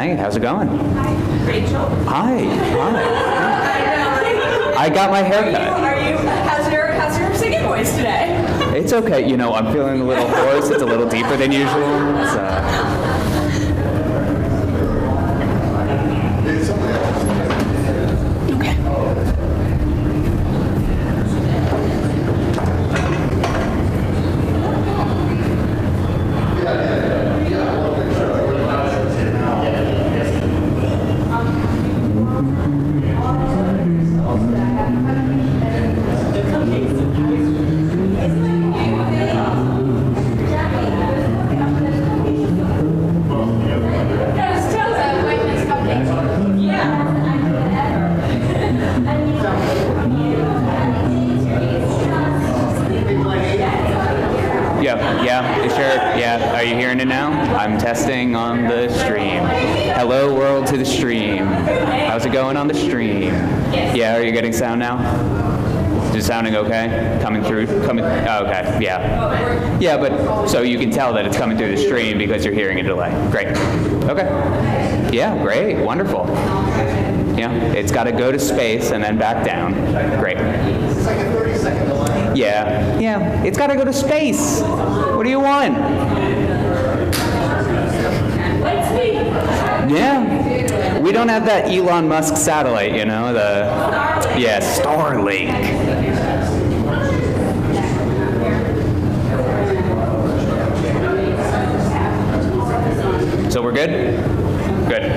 Hey, how's it going? Rachel. Hi. I got my hair cut. How's your singing voice today? It's okay. You know, I'm feeling a little hoarse. It's a little deeper than usual. Are you hearing it now? I'm testing on the stream. Hello world to the stream. How's it going on the stream? Yeah, are you getting sound now? Is it sounding okay? Coming through? Oh, okay, yeah. Yeah, but so you can tell that it's coming through the stream because you're hearing a delay. Great. Okay. Yeah, great, wonderful. Yeah, it's got to go to space and then back down. Great. It's like a 30-second delay. Yeah, it's got to go to space. What do you want? Yeah, we don't have that Elon Musk satellite, you know, Starlink. So we're good? Good.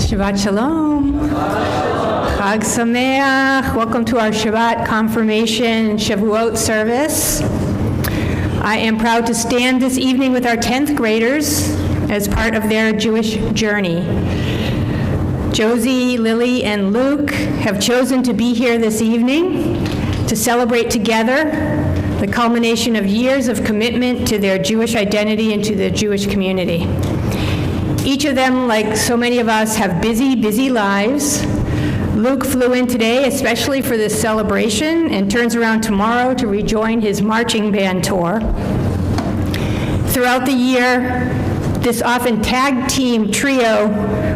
Shabbat Shalom. Chag Sameach. Welcome to our Shabbat confirmation Shavuot service. I am proud to stand this evening with our 10th graders as part of their Jewish journey. Josie, Lily, and Luke have chosen to be here this evening to celebrate together the culmination of years of commitment to their Jewish identity and to the Jewish community. Each of them, like so many of us, have busy lives. Luke flew in today especially for this celebration and turns around tomorrow to rejoin his marching band tour. Throughout the year, this often tag team trio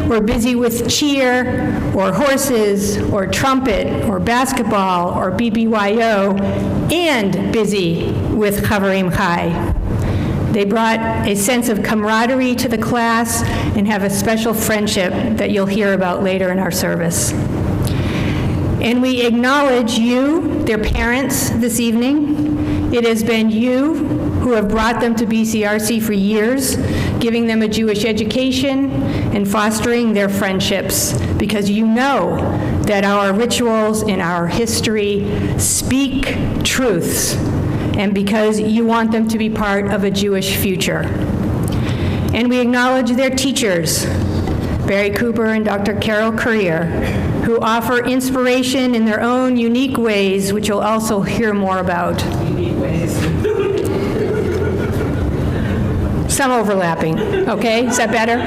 were busy with cheer or horses or trumpet or basketball or BBYO and busy with Chavarim Chai. They brought a sense of camaraderie to the class and have a special friendship that you'll hear about later in our service. And we acknowledge you, their parents, this evening. It has been you who have brought them to BCRC for years, giving them a Jewish education and fostering their friendships, because you know that our rituals and our history speak truths, and because you want them to be part of a Jewish future. And we acknowledge their teachers, Barry Cooper and Dr. Carol Currier, who offer inspiration in their own unique ways, which you'll also hear more about. Unique ways. Some overlapping, okay? Is that better?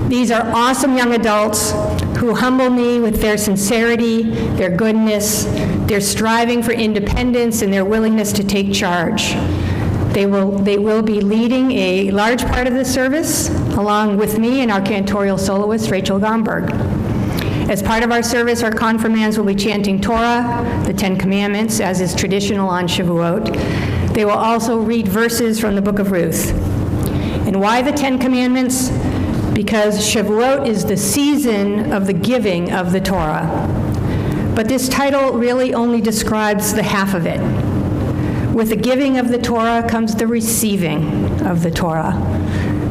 These are awesome young adults who humble me with their sincerity, their goodness, their striving for independence, and their willingness to take charge. They will be leading a large part of the service, along with me and our cantorial soloist, Rachel Gomberg. As part of our service, our confirmands will be chanting Torah, the Ten Commandments, as is traditional on Shavuot. They will also read verses from the book of Ruth. And why the Ten Commandments? Because Shavuot is the season of the giving of the Torah. But this title really only describes the half of it. With the giving of the Torah comes the receiving of the Torah.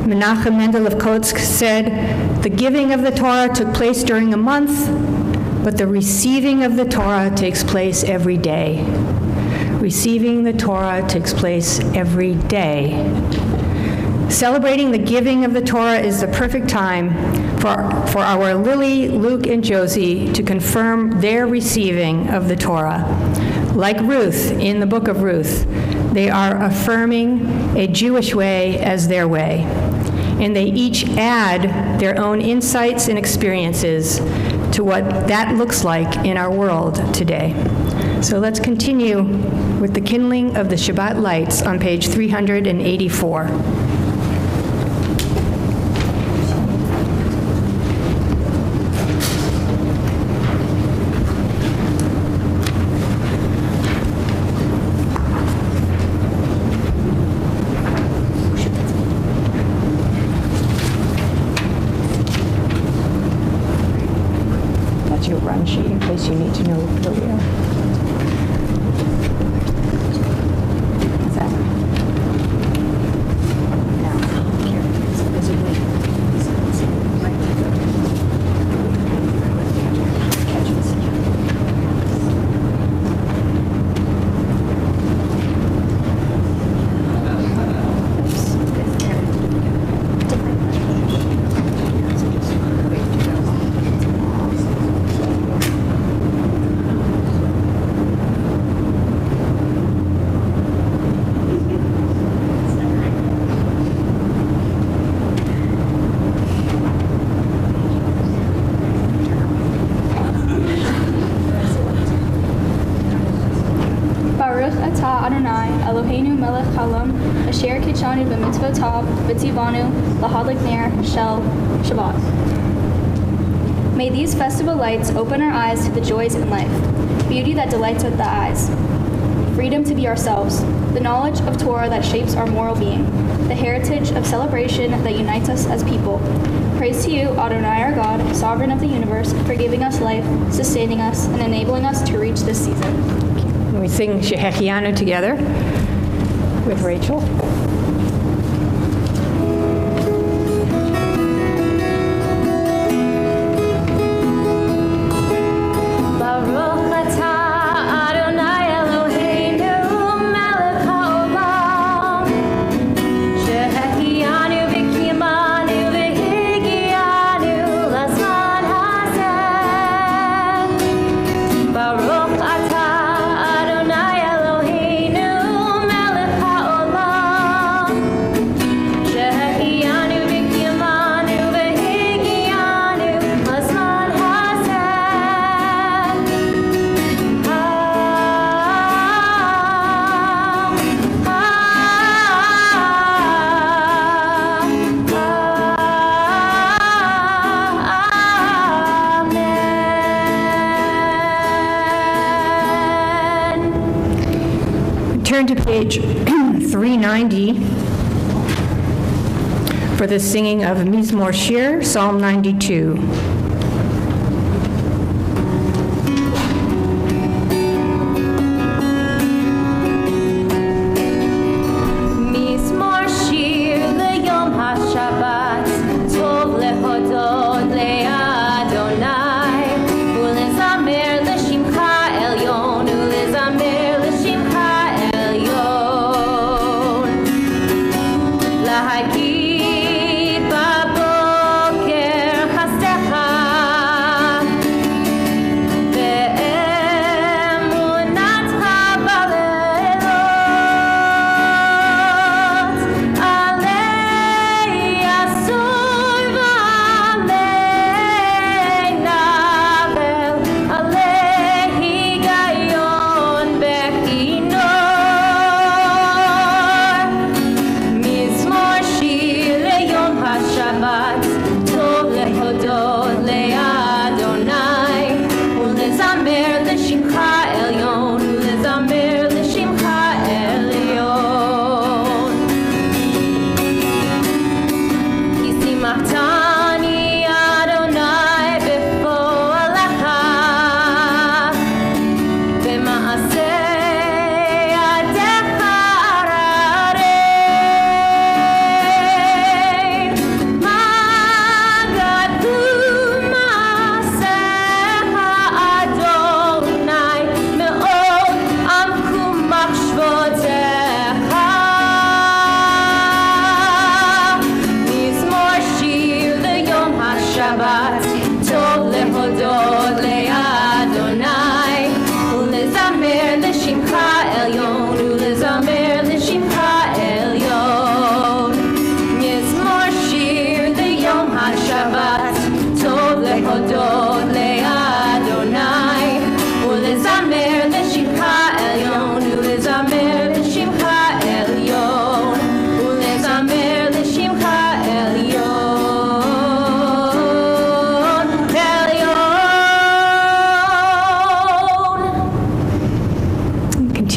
Menachem Mendel of Kotsk said, the giving of the Torah took place during a month, but the receiving of the Torah takes place every day. Receiving the Torah takes place every day. Celebrating the giving of the Torah is the perfect time for our Lily, Luke, and Josie to confirm their receiving of the Torah. Like Ruth in the book of Ruth, they are affirming a Jewish way as their way. And they each add their own insights and experiences to what that looks like in our world today. So let's continue with the kindling of the Shabbat lights on page 384. Your run sheet in case you need to know where we are. Is that now? Here, it's visibly. Catch this. Adonai, Eloheinu melech haolam, asher kitshanu b'mitzvotav, v'tzivanu, lahadlik ner shel Shabbat. May these festival lights open our eyes to the joys in life, beauty that delights with the eyes, freedom to be ourselves, the knowledge of Torah that shapes our moral being, the heritage of celebration that unites us as people. Praise to you, Adonai our God, sovereign of the universe, for giving us life, sustaining us, and enabling us to reach this season. We sing Shehechianu together with Rachel. 390 for the singing of Mizmor Shir, Psalm 92.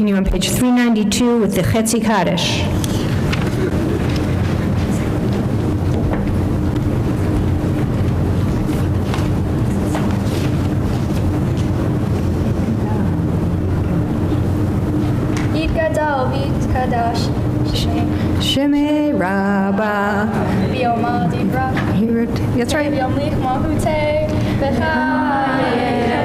On page 392 with the Chetzi Kaddish. Yitgadal v'yitkadash Shemei Rabbah. B'yoma dibra. That's right. B'yom lich mahute v'chayeh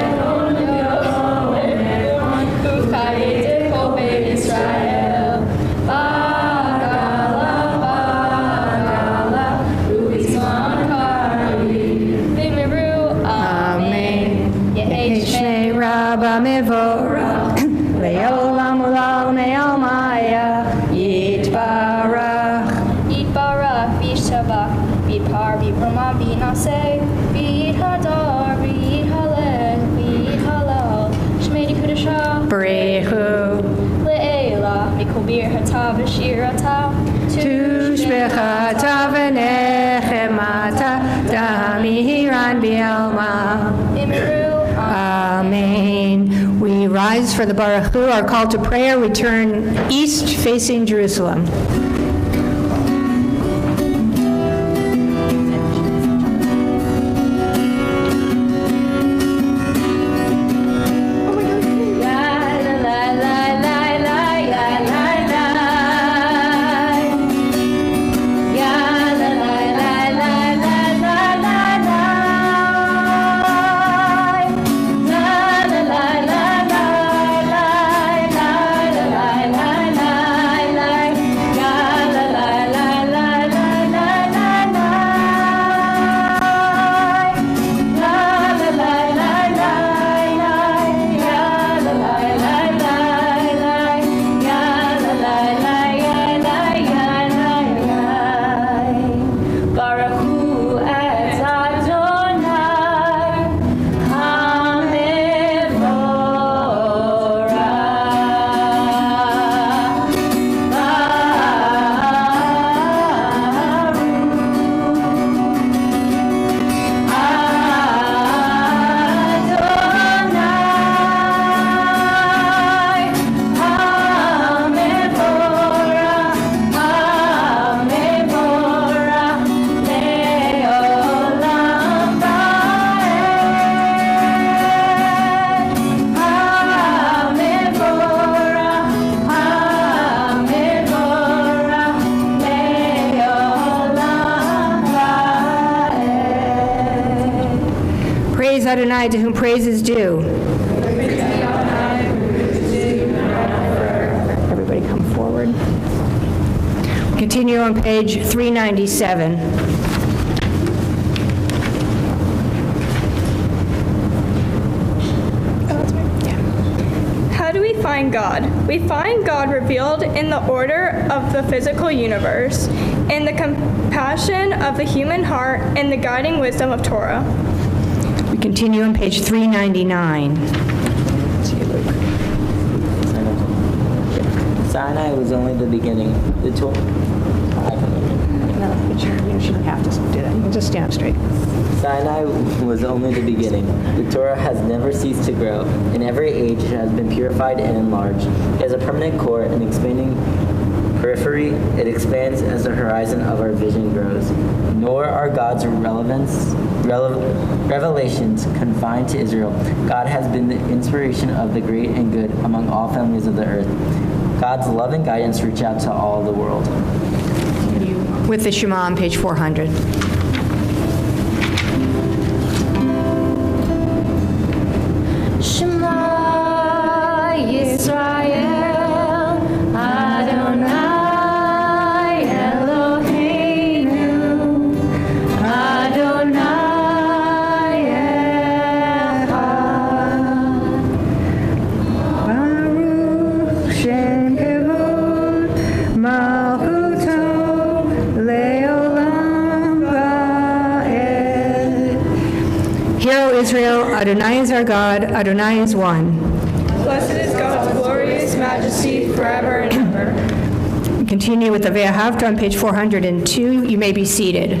Israel, Bagala, Bagala, Ubizman Kari, Vimiru, Amen. Yehei Rabbah Mevorah, Le'olam Ulam Me'almaya, Yitbarach. Yitbarach, V'Shabbat, V'Par, V'Brahma, V'Naseh, V'Hadar, V'Halel, V'Halal, Shmei Kudasha, Brechu. Mikobir hata v'shirata Tushbechata v'nechemata damihiran b'alma. Amen. We rise for the Baruch Hu, our call to prayer, return east facing Jerusalem. Praise Adonai, to whom praise is due. Everybody come forward. Continue on page 397. How do we find God? We find God revealed in the order of the physical universe, in the compassion of the human heart, and the guiding wisdom of Torah. We continue on page 399. Sinai was only the beginning. The Torah. No, but you shouldn't have to do that. You can just stand up straight. Sinai was only the beginning. The Torah has never ceased to grow. In every age, it has been purified and enlarged. It has a permanent core and expanding periphery. It expands as the horizon of our vision grows. Nor are God's revelations confined to Israel. God has been the inspiration of the great and good among all families of the earth. God's love and guidance reach out to all the world. With the Shema on page 400. Shema Yisrael, Adonai Eloheinu, Adonai Echad. Baruch Shem Kevod Malchuto Leolam Va'ed. Hear, O Israel, Adonai is our God, Adonai is one. Blessed is God's glorious majesty forever and ever. We continue with the Ve'ahavta on page 402. You may be seated.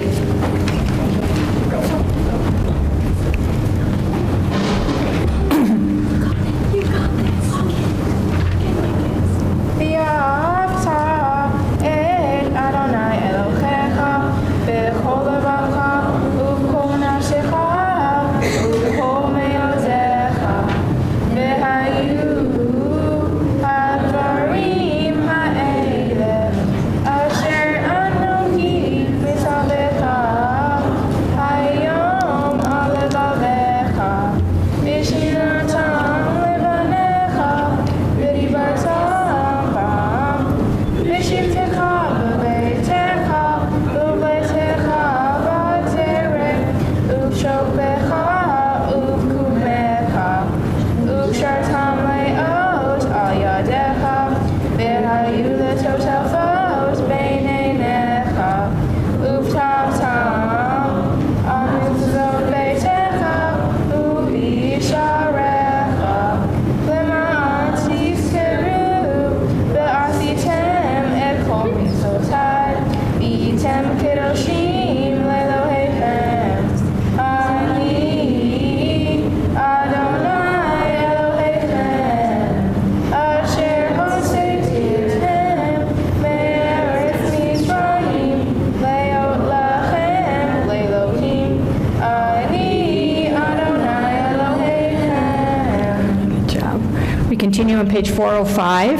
Continue on page 405.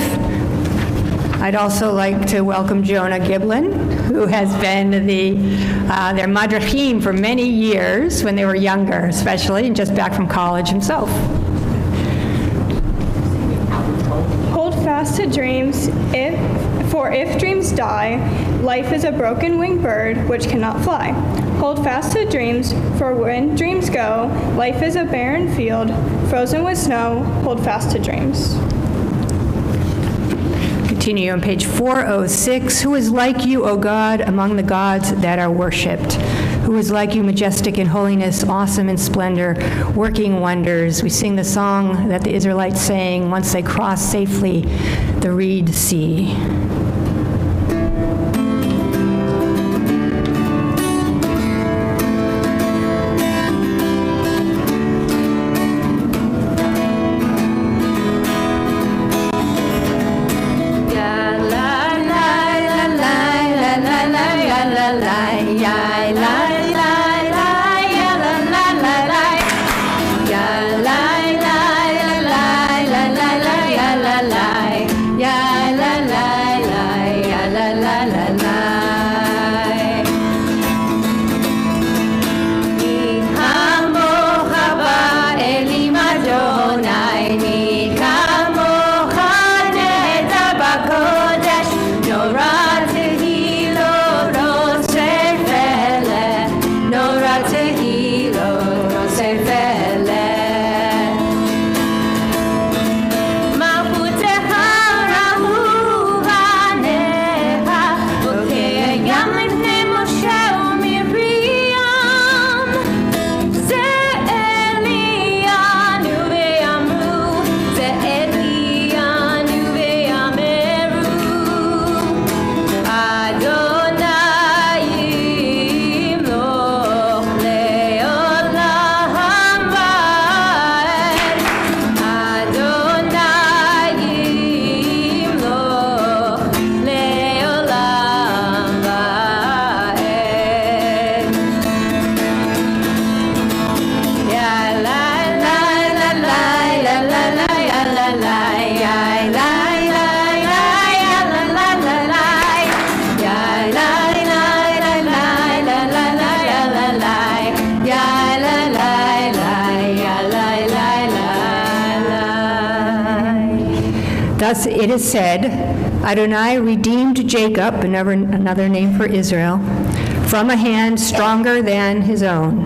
I'd also like to welcome Jonah Giblin, who has been their madrachim for many years when they were younger, especially, and just back from college himself. Hold fast to dreams, for if dreams die, life is a broken winged bird which cannot fly. Hold fast to dreams, for when dreams go, life is a barren field, frozen with snow. Hold fast to dreams. Continue on page 406. Who is like you, O God, among the gods that are worshipped? Who is like you, majestic in holiness, awesome in splendor, working wonders? We sing the song that the Israelites sang once they crossed safely the Reed Sea. La la la Thus it is said, Adonai redeemed Jacob, another name for Israel, from a hand stronger than his own.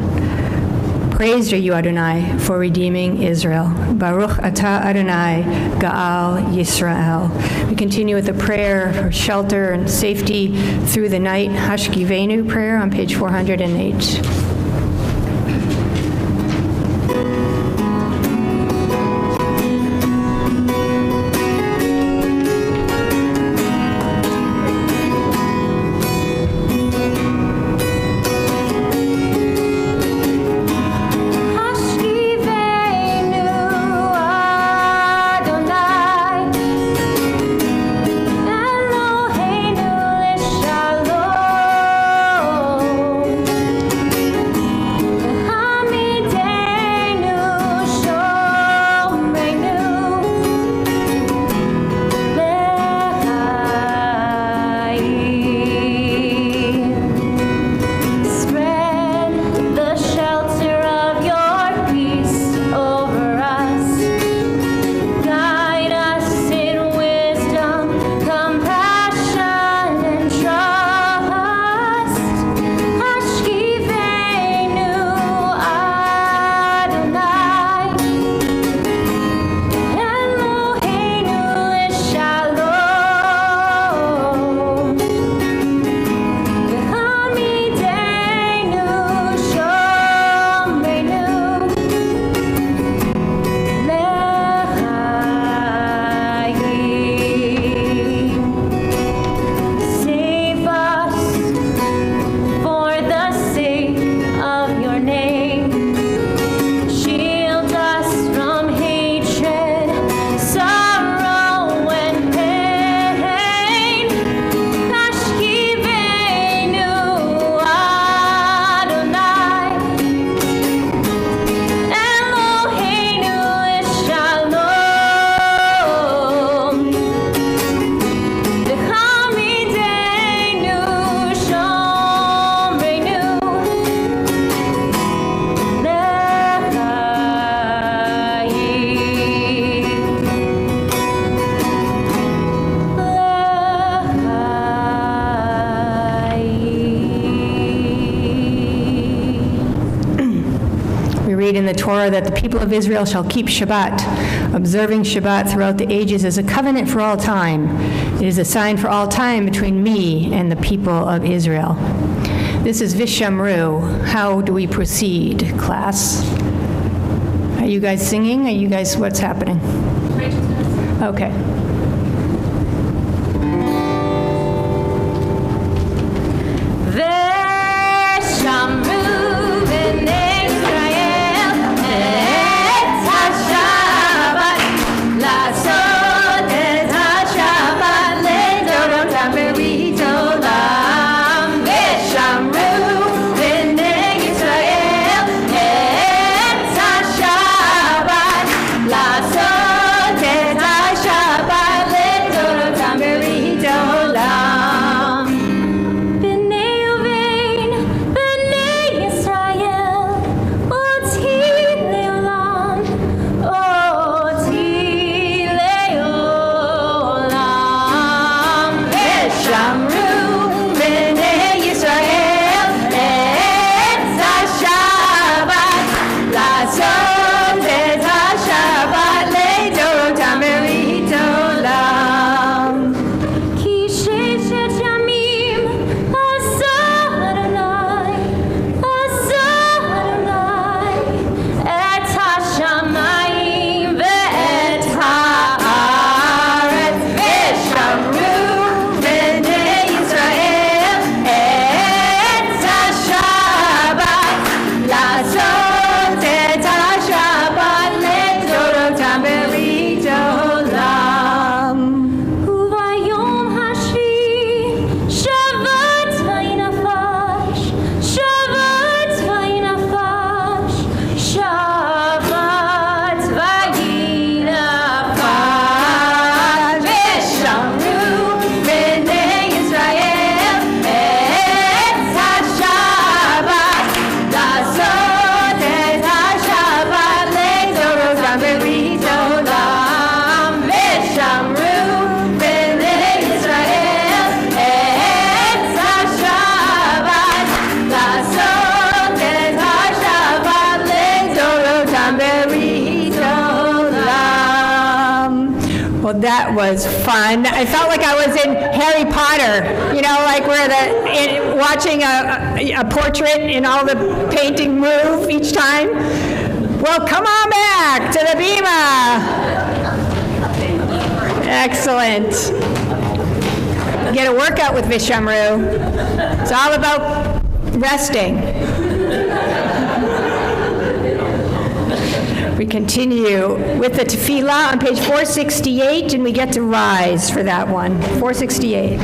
Praised are you, Adonai, for redeeming Israel. Baruch atah Adonai, Ga'al Yisrael. We continue with a prayer for shelter and safety through the night. Hashkivenu prayer on page 408. In the Torah that the people of Israel shall keep Shabbat. Observing Shabbat throughout the ages is a covenant for all time. It is a sign for all time between me and the people of Israel. This is Vishamru. How do we proceed, class? Are you guys singing? Are you guys, what's happening? Okay. Shabbat. Well, that was fun. I felt like I was in Harry Potter, like where watching a portrait and all the painting move each time. Well, come on back to the bima. Excellent. Get a workout with Vishamru. It's all about resting. We continue with the tefillah on page 468, and we get to rise for that one. 468.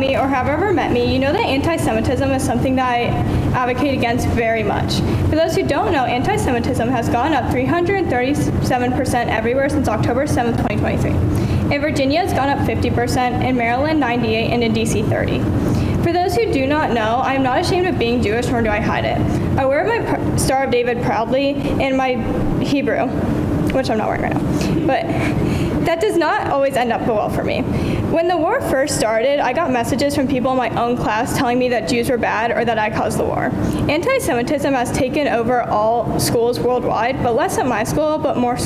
me or have ever met me, you know that anti-Semitism is something that I advocate against very much. For those who don't know, anti-Semitism has gone up 337% everywhere since October 7th, 2023. In Virginia, it's gone up 50%, in Maryland, 98%, and in DC, 30%. For those who do not know, I am not ashamed of being Jewish, nor do I hide it. I wear my Star of David proudly in my Hebrew, which I'm not wearing right now. But that does not always end up well for me. When the war first started, I got messages from people in my own class telling me that Jews were bad or that I caused the war. Anti-Semitism has taken over all schools worldwide, but less at my school, but more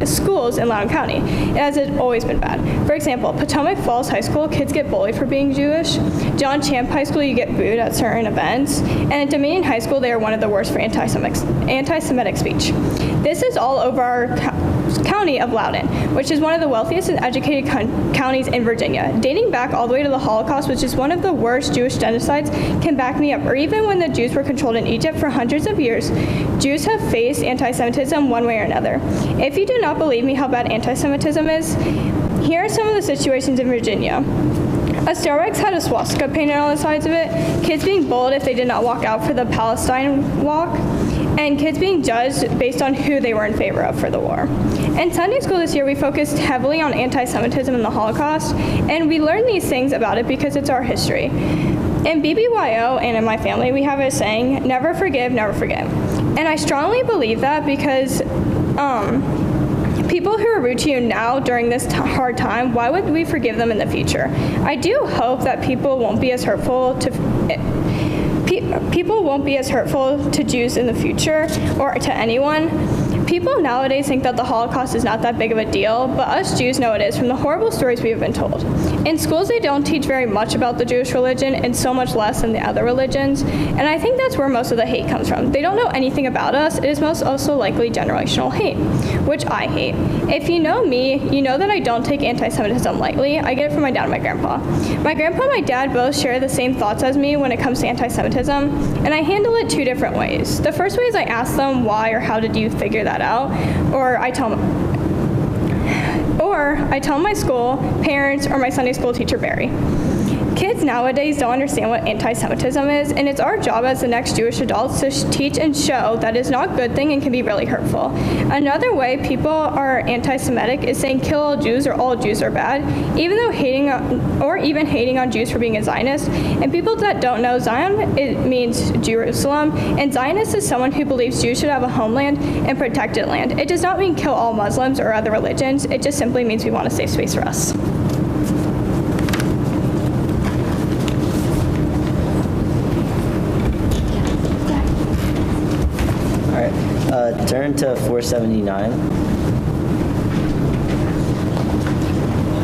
schools in Loudoun County. It has always been bad. For example, Potomac Falls High School, kids get bullied for being Jewish. John Champ High School, you get booed at certain events. And at Dominion High School, they are one of the worst for anti-Semitic speech. This is all over our county of Loudoun, which is one of the wealthiest and educated counties in Virginia. Dating back all the way to the Holocaust, which is one of the worst Jewish genocides, can back me up. Or even when the Jews were controlled in Egypt for hundreds of years, Jews have faced anti-Semitism one way or another. If you do not believe me how bad anti-Semitism is, here are some of the situations in Virginia. A Starbucks had a swastika painted on the sides of it, kids being bullied if they did not walk out for the Palestine walk, and and kids being judged based on who they were in favor of for the war. In Sunday school this year, we focused heavily on anti-Semitism and the Holocaust, and we learned these things about it because it's our history. In BBYO and in my family, we have a saying, never forgive, never forget. And I strongly believe that because people who are rude to you now during this hard time, why would we forgive them in the future? I do hope that people won't be as hurtful to Jews in the future or to anyone. People nowadays think that the Holocaust is not that big of a deal, but us Jews know it is from the horrible stories we have been told. In schools, they don't teach very much about the Jewish religion and so much less than the other religions, and I think that's where most of the hate comes from. They don't know anything about us. It is most also likely generational hate, which I hate. If you know me, you know that I don't take anti-Semitism lightly. I get it from my dad and my grandpa. My grandpa and my dad both share the same thoughts as me when it comes to anti-Semitism, and I handle it two different ways. The first way is I ask them why or how did you figure that out, or I tell my school, parents, or my Sunday school teacher, Barry. Kids nowadays don't understand what anti-Semitism is, and it's our job as the next Jewish adults to teach and show that it's not a good thing and can be really hurtful. Another way people are anti-Semitic is saying kill all Jews or all Jews are bad, even hating on Jews for being a Zionist. And people that don't know, Zion, it means Jerusalem, and Zionist is someone who believes Jews should have a homeland and protected land. It does not mean kill all Muslims or other religions. It just simply means we want a safe space for us. Turn to 479.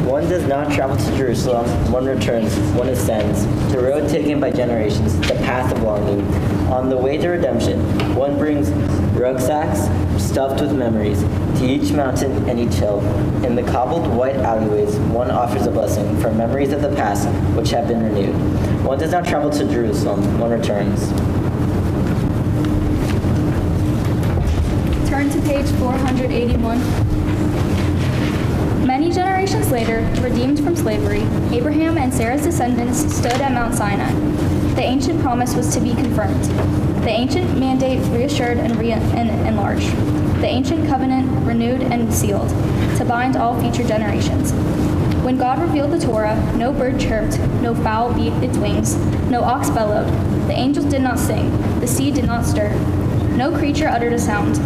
One does not travel to Jerusalem, one returns, one ascends, the road taken by generations, the path of longing. On the way to redemption, one brings rucksacks stuffed with memories to each mountain and each hill. In the cobbled white alleyways, one offers a blessing for memories of the past which have been renewed. One does not travel to Jerusalem, one returns. Turn to page 481. Many generations later, redeemed from slavery, Abraham and Sarah's descendants stood at Mount Sinai. The ancient promise was to be confirmed. The ancient mandate reassured and enlarged. The ancient covenant renewed and sealed, to bind all future generations. When God revealed the Torah, no bird chirped, no fowl beat its wings, no ox bellowed, the angels did not sing, the sea did not stir, no creature uttered a sound.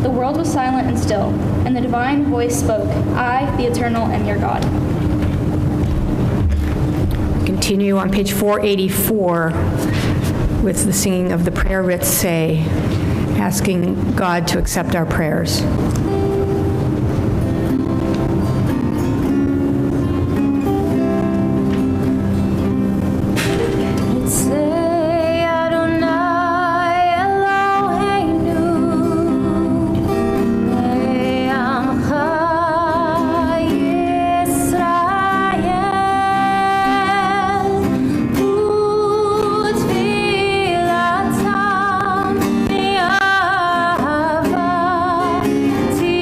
The world was silent and still, and the divine voice spoke, I, the Eternal, am your God. Continue on page 484 with the singing of the prayer writs say, asking God to accept our prayers. See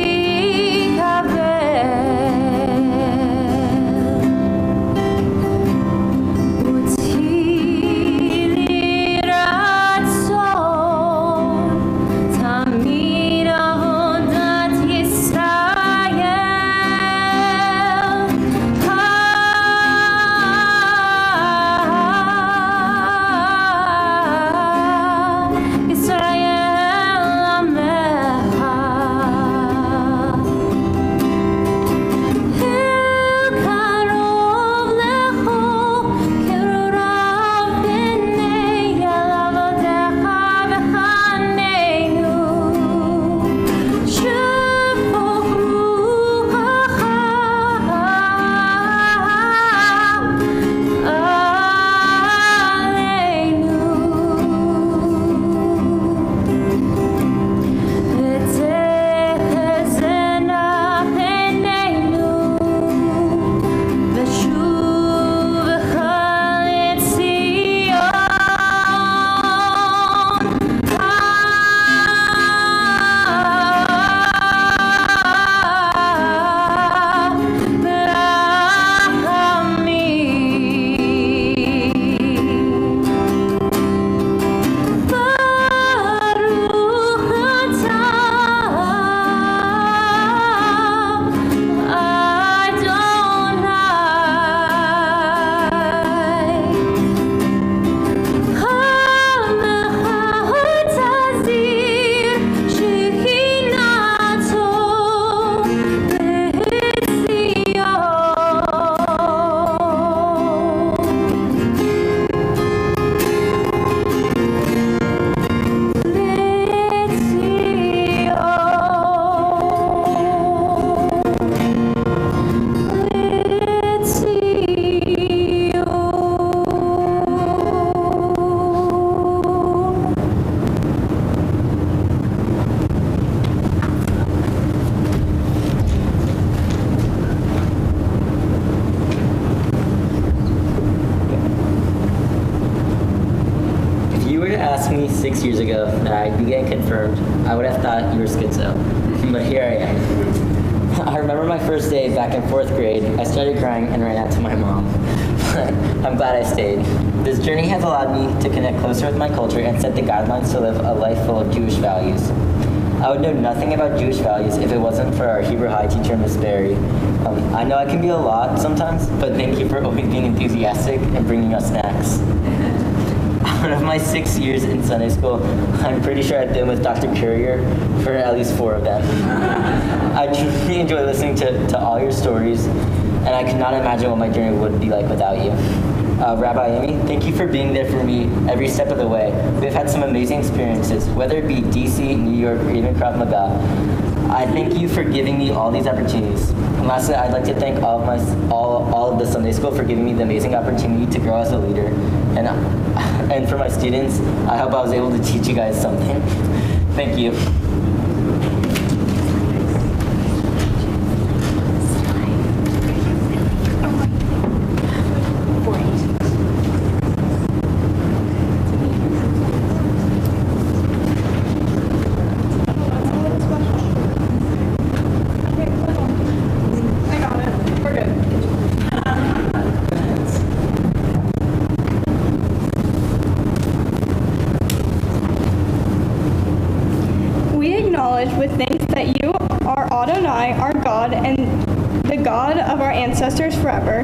me 6 years ago that I'd be getting confirmed, I would have thought you were schizo. But here I am. I remember my first day back in 4th grade. I started crying and ran out to my mom. I'm glad I stayed. This journey has allowed me to connect closer with my culture and set the guidelines to live a life full of Jewish values. I would know nothing about Jewish values if it wasn't for our Hebrew High teacher, Miss Berry. I know I can be a lot sometimes, but thank you for always being enthusiastic and bringing us snacks. Out of my 6 years in Sunday school, I'm pretty sure I've been with Dr. Courier for at least 4 of them. I truly enjoy listening to all your stories, and I could not imagine what my journey would be like without you. Rabbi Amy, thank you for being there for me every step of the way. We've had some amazing experiences, whether it be DC, New York, or even Krav Maga. I thank you for giving me all these opportunities. And lastly, I'd like to thank all of the Sunday School for giving me the amazing opportunity to grow as a leader. And for my students, I hope I was able to teach you guys something. Thank you. With thanks that you are Adonai, our God, and the God of our ancestors forever.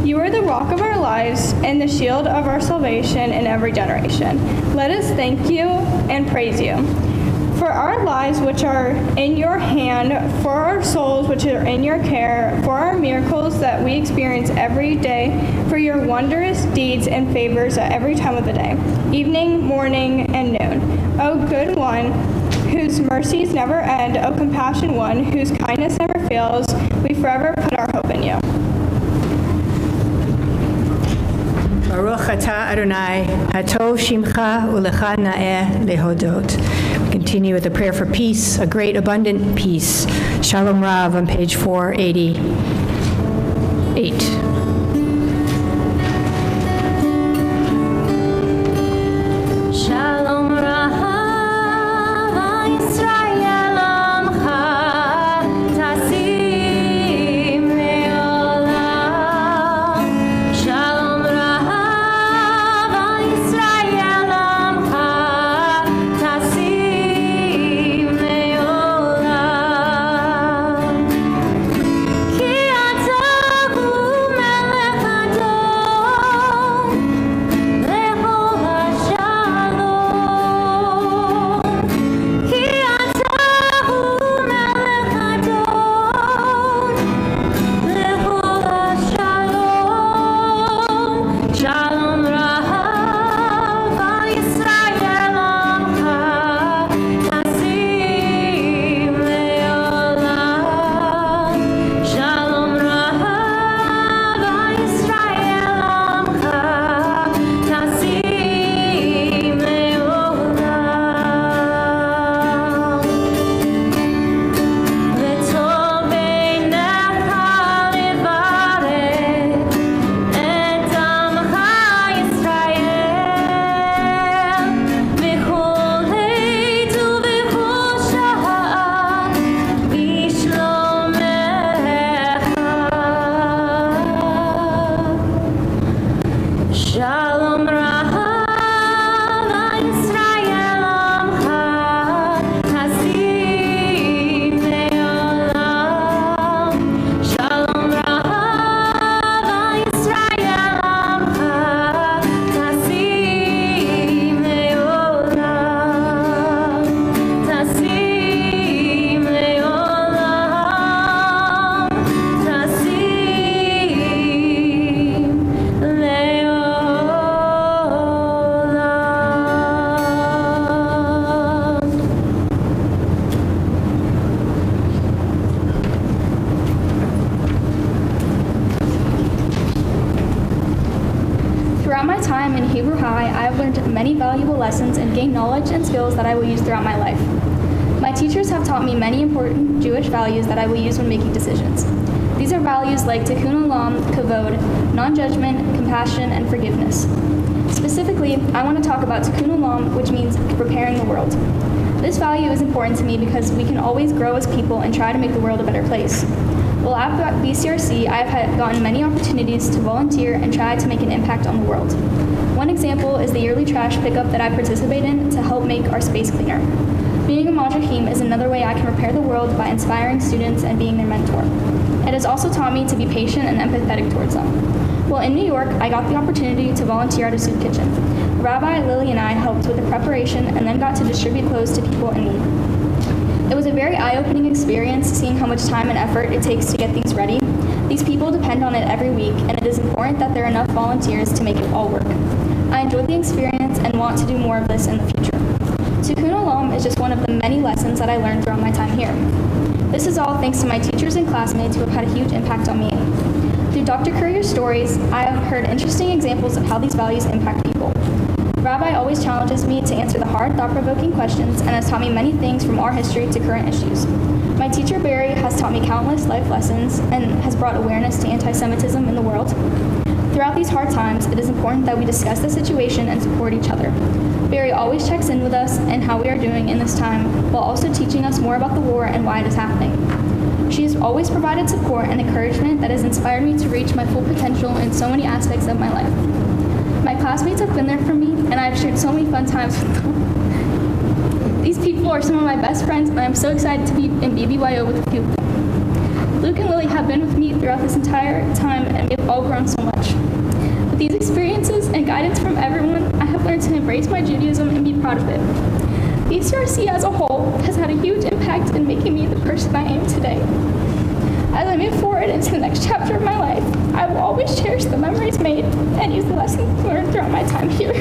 You are the rock of our lives and the shield of our salvation in every generation. Let us thank you and praise you. For our lives which are in your hand, for our souls which are in your care, for our miracles that we experience every day, for your wondrous deeds and favors at every time of the day, evening, morning, and noon. O good one, whose mercies never end, O compassionate one, whose kindness never fails, we forever put our hope in you. Baruch atah Adonai, hatov shimcha ulecha na'eh lehodot. We continue with a prayer for peace, a great abundant peace. Shalom Rav on page 488. Many valuable lessons and gain knowledge and skills that I will use throughout my life. My teachers have taught me many important Jewish values that I will use when making decisions. These are values like tikkun olam, kavod, non-judgment, compassion, and forgiveness. Specifically, I want to talk about tikkun olam, which means repairing the world. This value is important to me because we can always grow as people and try to make the world a better place. While at BCRC, I have gotten many opportunities to volunteer and try to make an impact on the world. One example is the yearly trash pickup that I participate in to help make our space cleaner. Being a madrachim is another way I can repair the world by inspiring students and being their mentor. It has also taught me to be patient and empathetic towards them. While in New York, I got the opportunity to volunteer at a soup kitchen. Rabbi Lily and I helped with the preparation and then got to distribute clothes to people in need. It was a very eye-opening experience seeing how much time and effort it takes to get things ready. These people depend on it every week, and it is important that there are enough volunteers to make it all work. I enjoyed the experience and want to do more of this in the future. Tikkun olam is just one of the many lessons that I learned throughout my time here. This is all thanks to my teachers and classmates who have had a huge impact on me. Through Dr. Courier's stories, I have heard interesting examples of how these values impact people. Rabbi always challenges me to answer the hard, thought-provoking questions and has taught me many things from our history to current issues. My teacher, Barry, has taught me countless life lessons and has brought awareness to anti-Semitism in the world. Throughout these hard times, it is important that we discuss the situation and support each other. Barry always checks in with us and how we are doing in this time, while also teaching us more about the war and why it is happening. She has always provided support and encouragement that has inspired me to reach my full potential in so many aspects of my life. My classmates have been there for me, and I've shared so many fun times with them. These people are some of my best friends, and I'm so excited to be in BBYO with a few of them. Luke and Lily have been with me throughout this entire time, and we have all grown so much. With these experiences and guidance from everyone, I have learned to embrace my Judaism and be proud of it. BCRC as a whole has had a huge impact in making me the person I am today. As I move forward into the next chapter of my life, I will always cherish the memories made and use the lessons learned throughout my time here.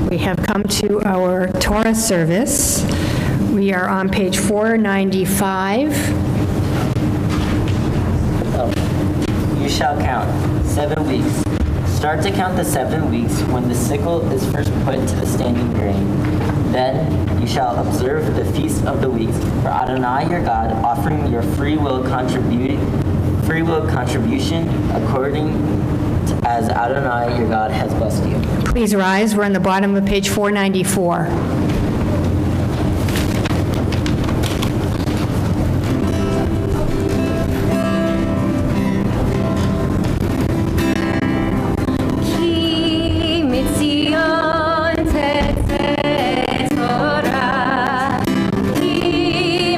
We have come to our Torah service. We are on page 495. You shall count 7 weeks. Start to count the 7 weeks when the sickle is first put to the standing grain. Then you shall observe the feast of the weeks for Adonai your God, offering your free will contribution according as Adonai your God has blessed you. Please rise. We're on the bottom of page 494. Ki mitzion tetzeh Torah, Ki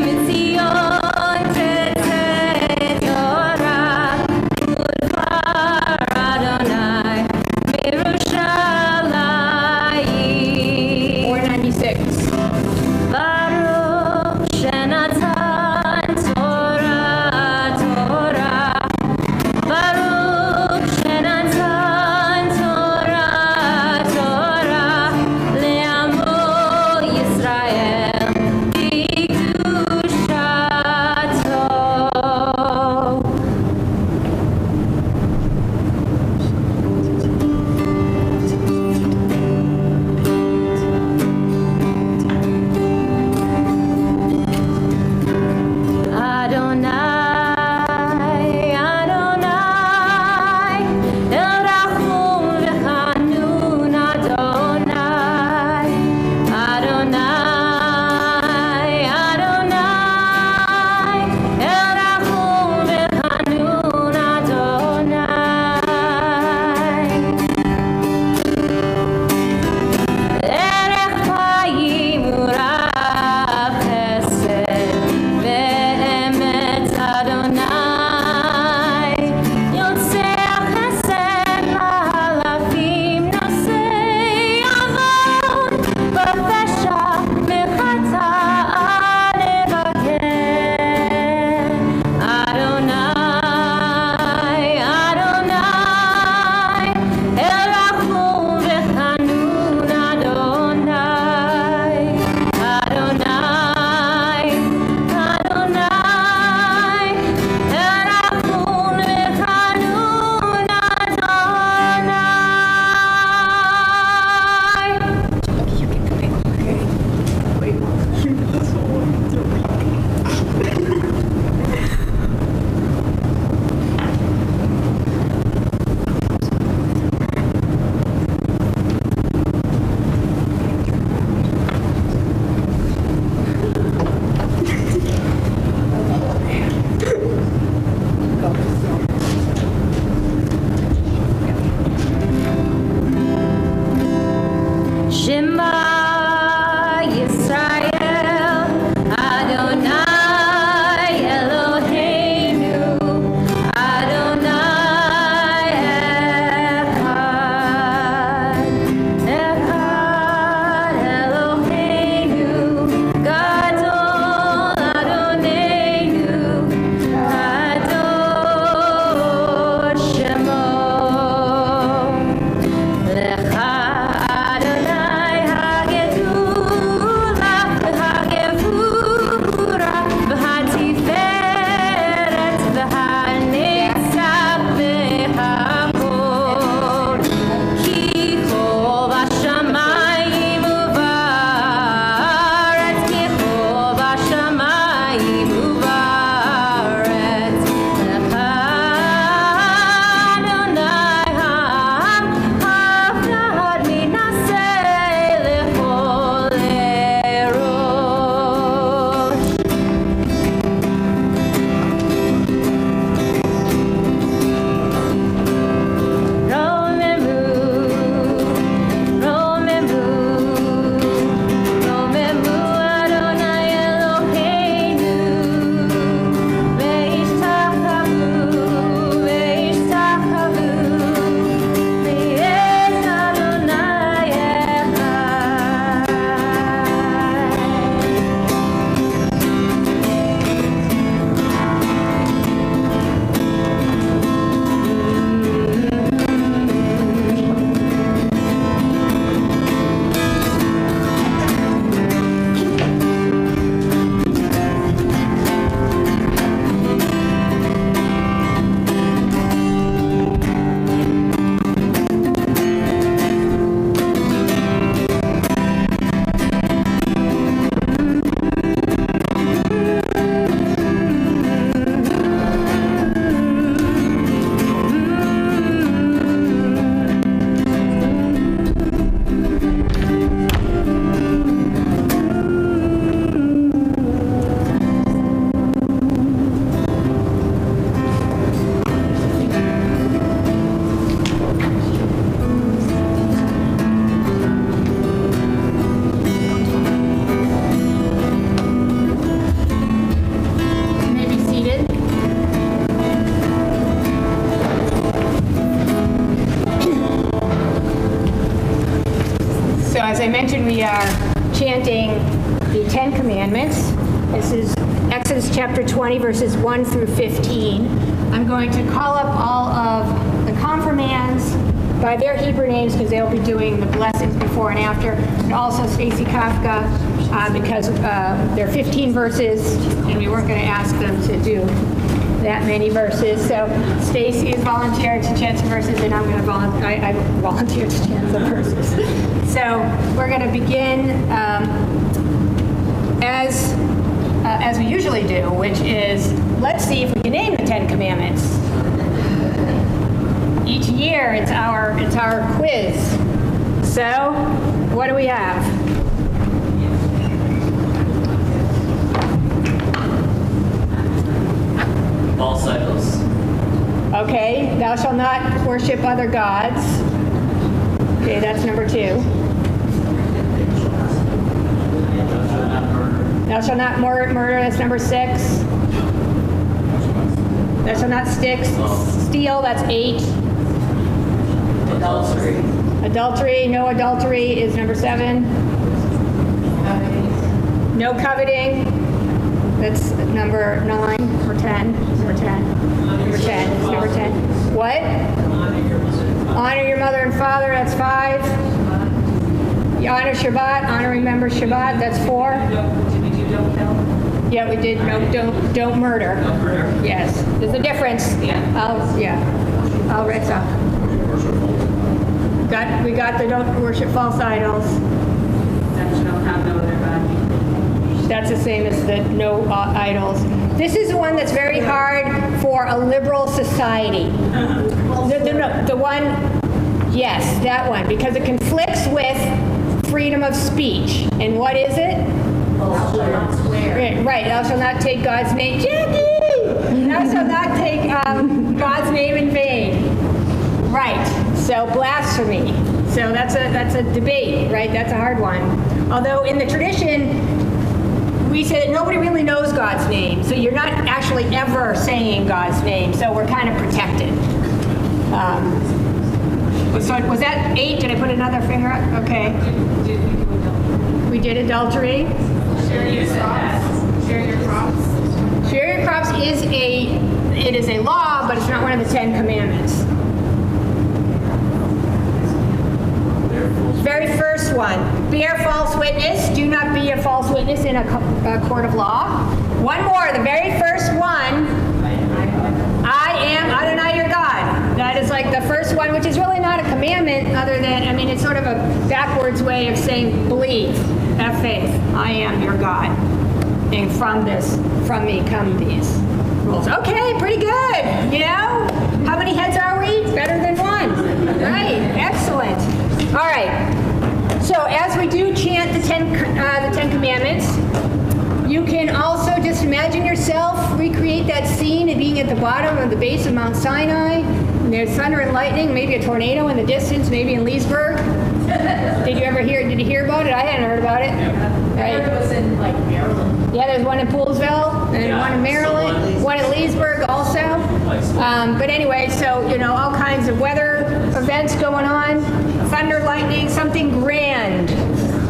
mitzion tetzeh Torah, Udvar Adonai Yerushalayim. 496. as I mentioned, we are chanting the Ten Commandments. This is Exodus chapter 20, verses 1 through 15. I'm going to call up all of the confirmands by their Hebrew names because they'll be doing the blessings before and after, and also Stacy Kafka because there are 15 verses, and we weren't going to ask them to do that many verses. So Stacy has volunteered to chant some verses, and I'm going to I volunteered to chant some verses. So we're going to begin as we usually do, which is let's see if we can name the Ten Commandments. Each year it's our quiz. So what do we have? False idols. Okay, thou shalt not worship other gods. Okay, that's number 2. Thou shalt not murder, that's number 6. Thou shalt not steal, that's 8. Adultery, no adultery is number 7. No coveting, that's number 9 or 10. Number 10. It's number 10. What? Honor your mother and father, that's 5. You honor Shabbat, remember Shabbat, that's 4. Yeah, we did. No, don't murder. Yes, there's a difference. I'll read some. We got the don't worship false idols. That's the same as the no idols. This is the one that's very hard for a liberal society. The one, yes, that one, because it conflicts with freedom of speech. And what is it? Thou shalt not swear. Right, thou shalt not take God's name. Jackie! Thou shalt not take God's name in vain. Right, so blasphemy. So that's a debate, right? That's a hard one. Although in the tradition, we say that nobody really knows God's name, so you're not actually ever saying God's name, so we're kind of protected. So was that 8? Did I put another finger up? Okay. We did adultery. Share your crops. Share your crops is a law, but it's not one of the 10 Commandments. Very first one, bear false witness. Do not be a false witness in a court of law. One more, the very first one, I am Adonai your God. That is like the first one, which is really not a commandment other than, it's sort of a backwards way of saying believe, have faith. I am your God. And from me come these rules. Okay, pretty good. How many heads are we? Better than one. Right, excellent. All right, so as we do chant the Ten Commandments, you can also just imagine yourself, recreate that scene of being at the bottom of the base of Mount Sinai, and there's thunder and lightning, maybe a tornado in the distance, maybe in Leesburg. Did you hear about it? I hadn't heard about it. Right? I heard it was in Maryland. Yeah, there's one in Poolesville, and one in Maryland, one in Leesburg also. But anyway, so, all kinds of weather events going on. Thunder, lightning, something grand,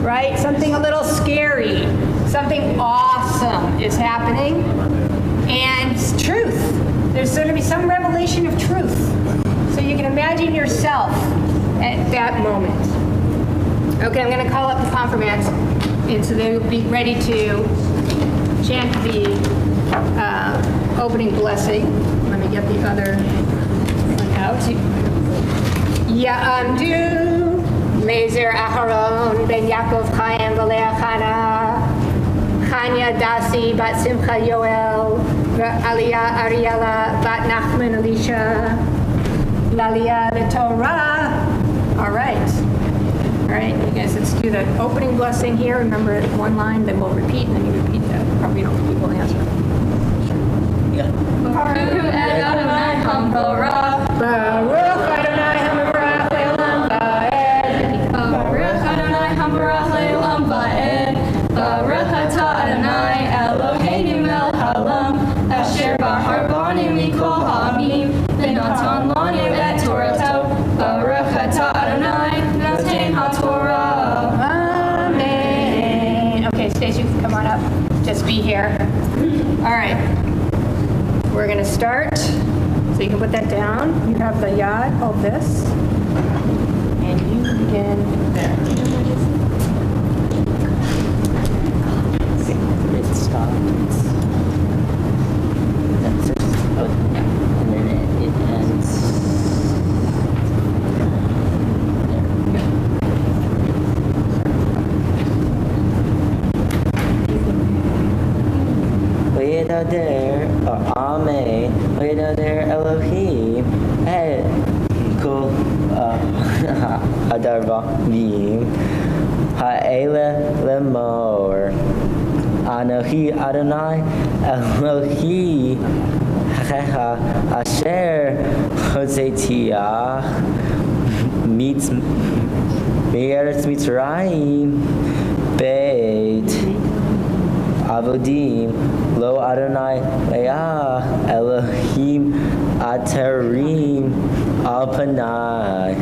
right? Something a little scary. Something awesome is happening. And truth. There's going to be some revelation of truth. So you can imagine yourself at that moment. Okay, I'm going to call up the confirmands, and so they'll be ready to chant the opening blessing. Let me get the other one out. Ya'amdu Laser Aharon Ben Yaakov Chaim V'Leah Chana Chanya Dasi Bat Simcha Yoel Aliyah Ariella Bat Nachman Elisha Lalia the Torah. All right, you guys, let's do the opening blessing here. Remember one line, then we'll repeat, and then you repeat that. Probably don't people answer. Baruch Adonai Hamborah. Baruch Adonai Hamborah Le'olam Va'ed. Baruch Adonai Hamborah Le'olam Va'ed. Baruch Atah Adonai Eloheinu melech haolam asher bahar banu mikol ha'amim v'natan lanu et Torato. Baruch Atah Adonai noten ha'Torah. Just be here. All right. We're going to start. So you can put that down. You have the yad, hold this. And you begin there. It stops. That's it. Oh, yeah. And then it ends. There, or Amen, there Elohim, Kol Adarvim, Ha'ele Lemor, Anohi Adonai Elohi, Hachecha Asher Hosetiach, Me'eretz Mitzrayim, Beit Avodim, Lo Adonai Leah, Elohim Atarim Alpanai.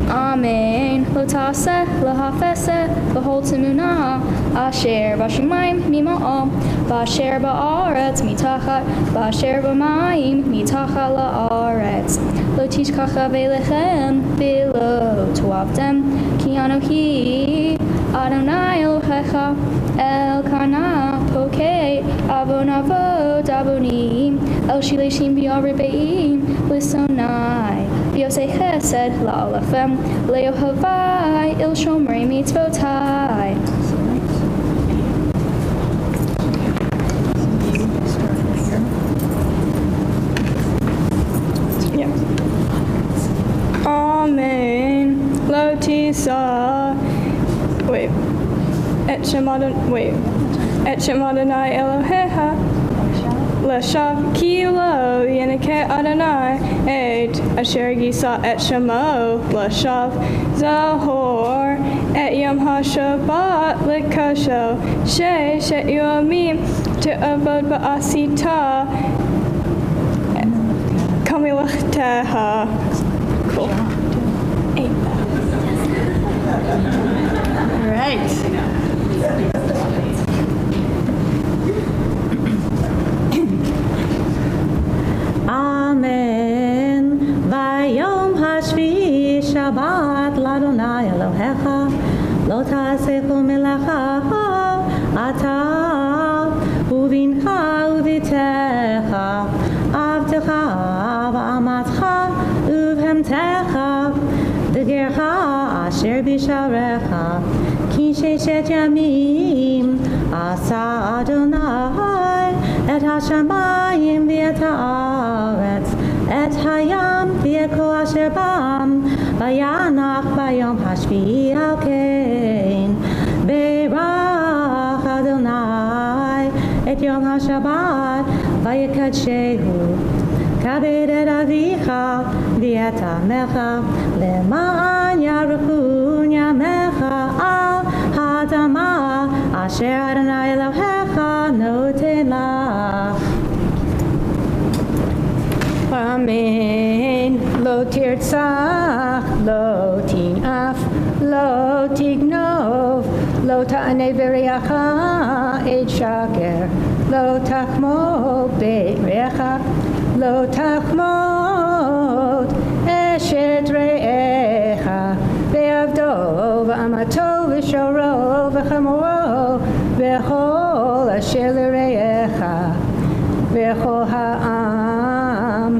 Amen. Lo taseh, lo hafeseh, v'hol temunah, asher b'shamayim mima'ah, v'asher ba'aretz mitachat, v'asher b'mayim mitachat la'aretz. Lo tishkacha ve'lechem, v'lo tuavtem, ki anohi Adonai Elohecha, Elkanah, Pokei, Avonavot, Abonim, El Shileshim B'Yaribeim, Lisonai, B'Yosei Chesed, La'olafem, Le'ohavai, Il Shomrei Mitzvotai. Amen. Lo tisa. Wait. Et Shem Adonai Elohecha. Leshav ki lo yeneke Adonai et asher gisa et shemo leshav zahor et yom ha-shabbat lekasho shesh et yomim te'avod ba'asita kamilachteha. Cool. All right. Amen. Vayom hashvi Shabbat l'Adonai Elohecha lo ta'aseh kol melacha ata uvincha uvitecha avtecha v'amatcha uvhemtecha v'gercha asher bisharecha ki sheshet yamim asa Adonai et hashamayim v'et haaretz et hayam v'et kol asher bam vayanach bayom hashvi'i al kein beirach Adonai et yom hashabbat vayikadshehu kabed et avicha v'et amecha le'ma'an yarachun yamecha al ha'adama asher Adonai Elohecha noten lach. Amen. Lo tirtzach, lo tin'af, lo tignov, lo ta'aneh v'reacha et shaker, lo tachmod be'recha, lo tachmod eshet re'echa, ve'avdo v'amato v'shoro v'chamoro v'chol asher l're'echa, v'chol ha'am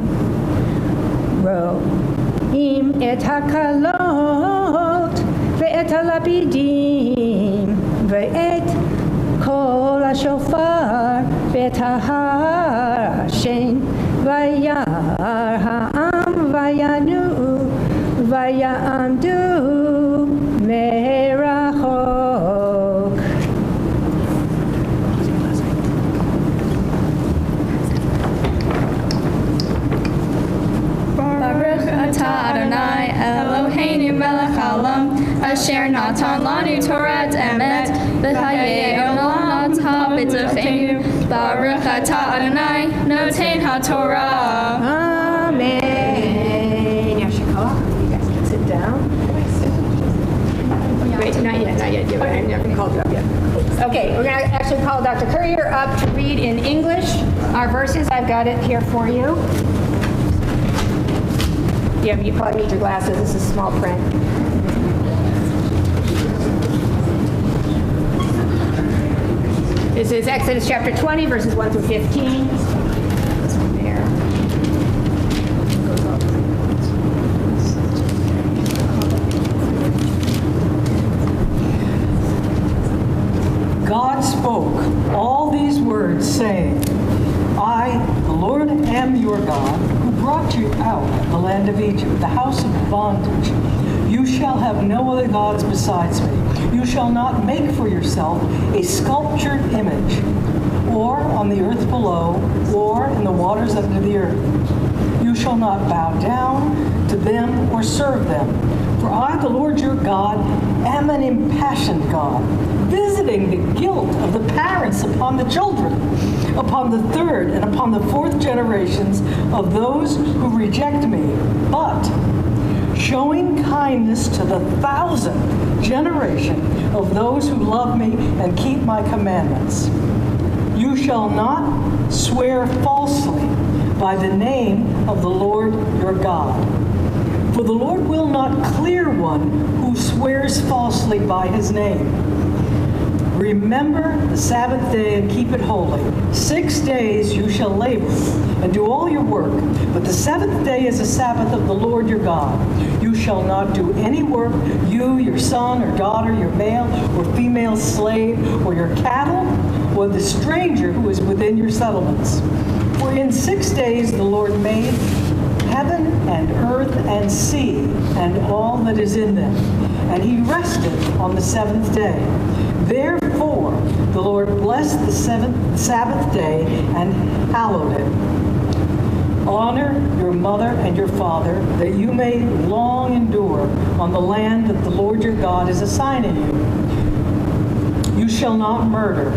ro'im et hakalot ve'et halapidim ve'et kol hashofar ve'et ha'ashen vayar ha'am vayanu vayamdu merachok. Baruch atah Adonai Eloheinu melech haolam asher natan lanu Torah emet v'chayei olam atah b'tocheinu. Baruch atah Adonai noten haTorah. Amen. Yashikah. You guys can sit down. Wait, not yet. Okay, we're going to actually call Dr. Courier up to read in English our verses. I've got it here for you. Yeah, you probably need your glasses. This is small print. This is Exodus chapter 20, verses 1 through 15. This one there. God spoke all these words, saying, I, the Lord, am your God, who brought you out of the land of Egypt, the house of bondage. You shall have no other gods besides me. You shall not make for yourself a sculptured image, or on the earth below, or in the waters under the earth. You shall not bow down to them or serve them. For I, the Lord your God, am an impassioned God, visiting the guilt of the parents upon the children, upon the third and upon the fourth generations of those who reject me, but showing kindness to the 1,000th generation of those who love me and keep my commandments. You shall not swear falsely by the name of the Lord your God. For the Lord will not clear one who swears falsely by his name. Remember the Sabbath day and keep it holy. 6 days you shall labor and do all your work, but the seventh day is a Sabbath of the Lord your God. You shall not do any work, you, your son or daughter, your male or female slave, or your cattle, or the stranger who is within your settlements. For in 6 days the Lord made heaven and earth and sea and all that is in them, and he rested on the seventh day. Therefore, the Lord blessed the Sabbath day and hallowed it. Honor your mother and your father, that you may long endure on the land that the Lord your God is assigning you. You shall not murder.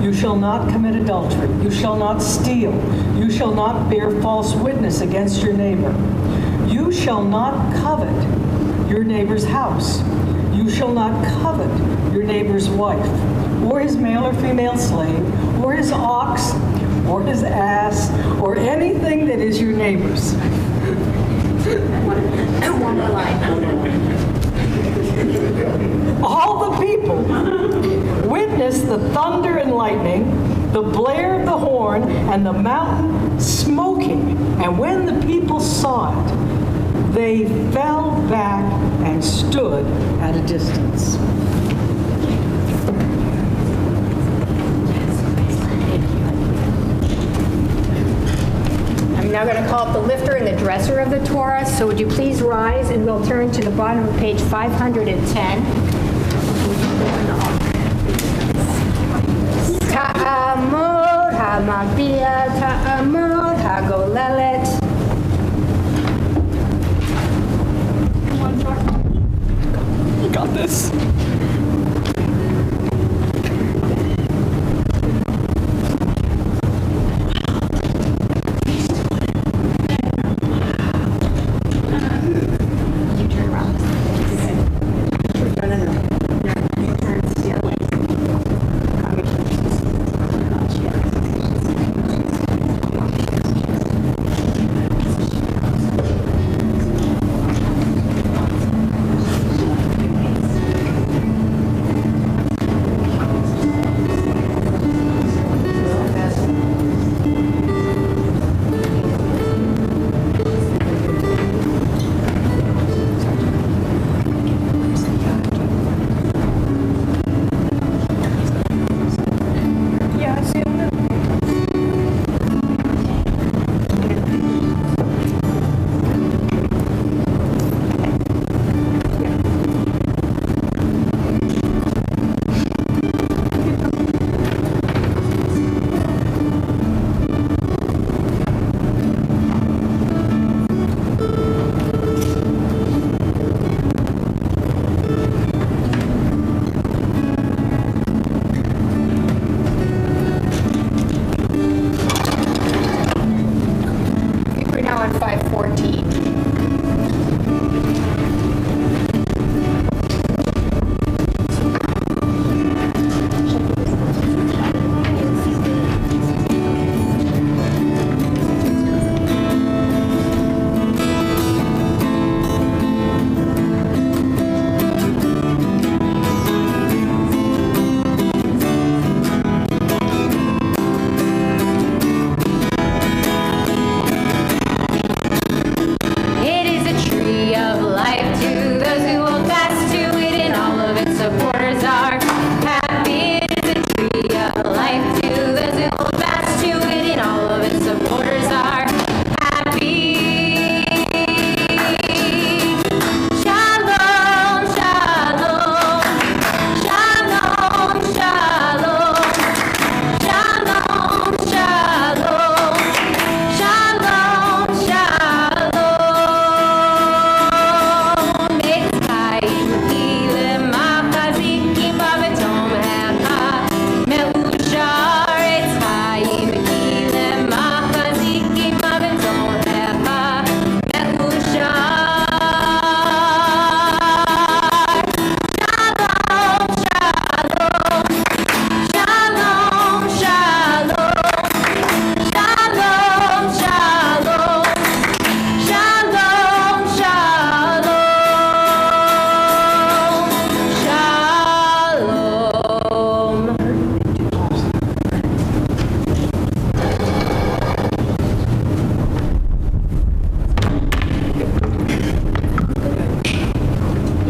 You shall not commit adultery. You shall not steal. You shall not bear false witness against your neighbor. You shall not covet your neighbor's house. You shall not covet your neighbor's wife, or his male or female slave, or his ox, or his ass, or anything that is your neighbor's. All the people witnessed the thunder and lightning, the blare of the horn, and the mountain smoking. And when the people saw it, they fell back and stood at a distance. I'm now going to call up the lifter and the dresser of the Torah. So would you please rise, and we'll turn to the bottom of page 510. Ta'amod ha'mabia, ta'amod ha'golelet. You got this.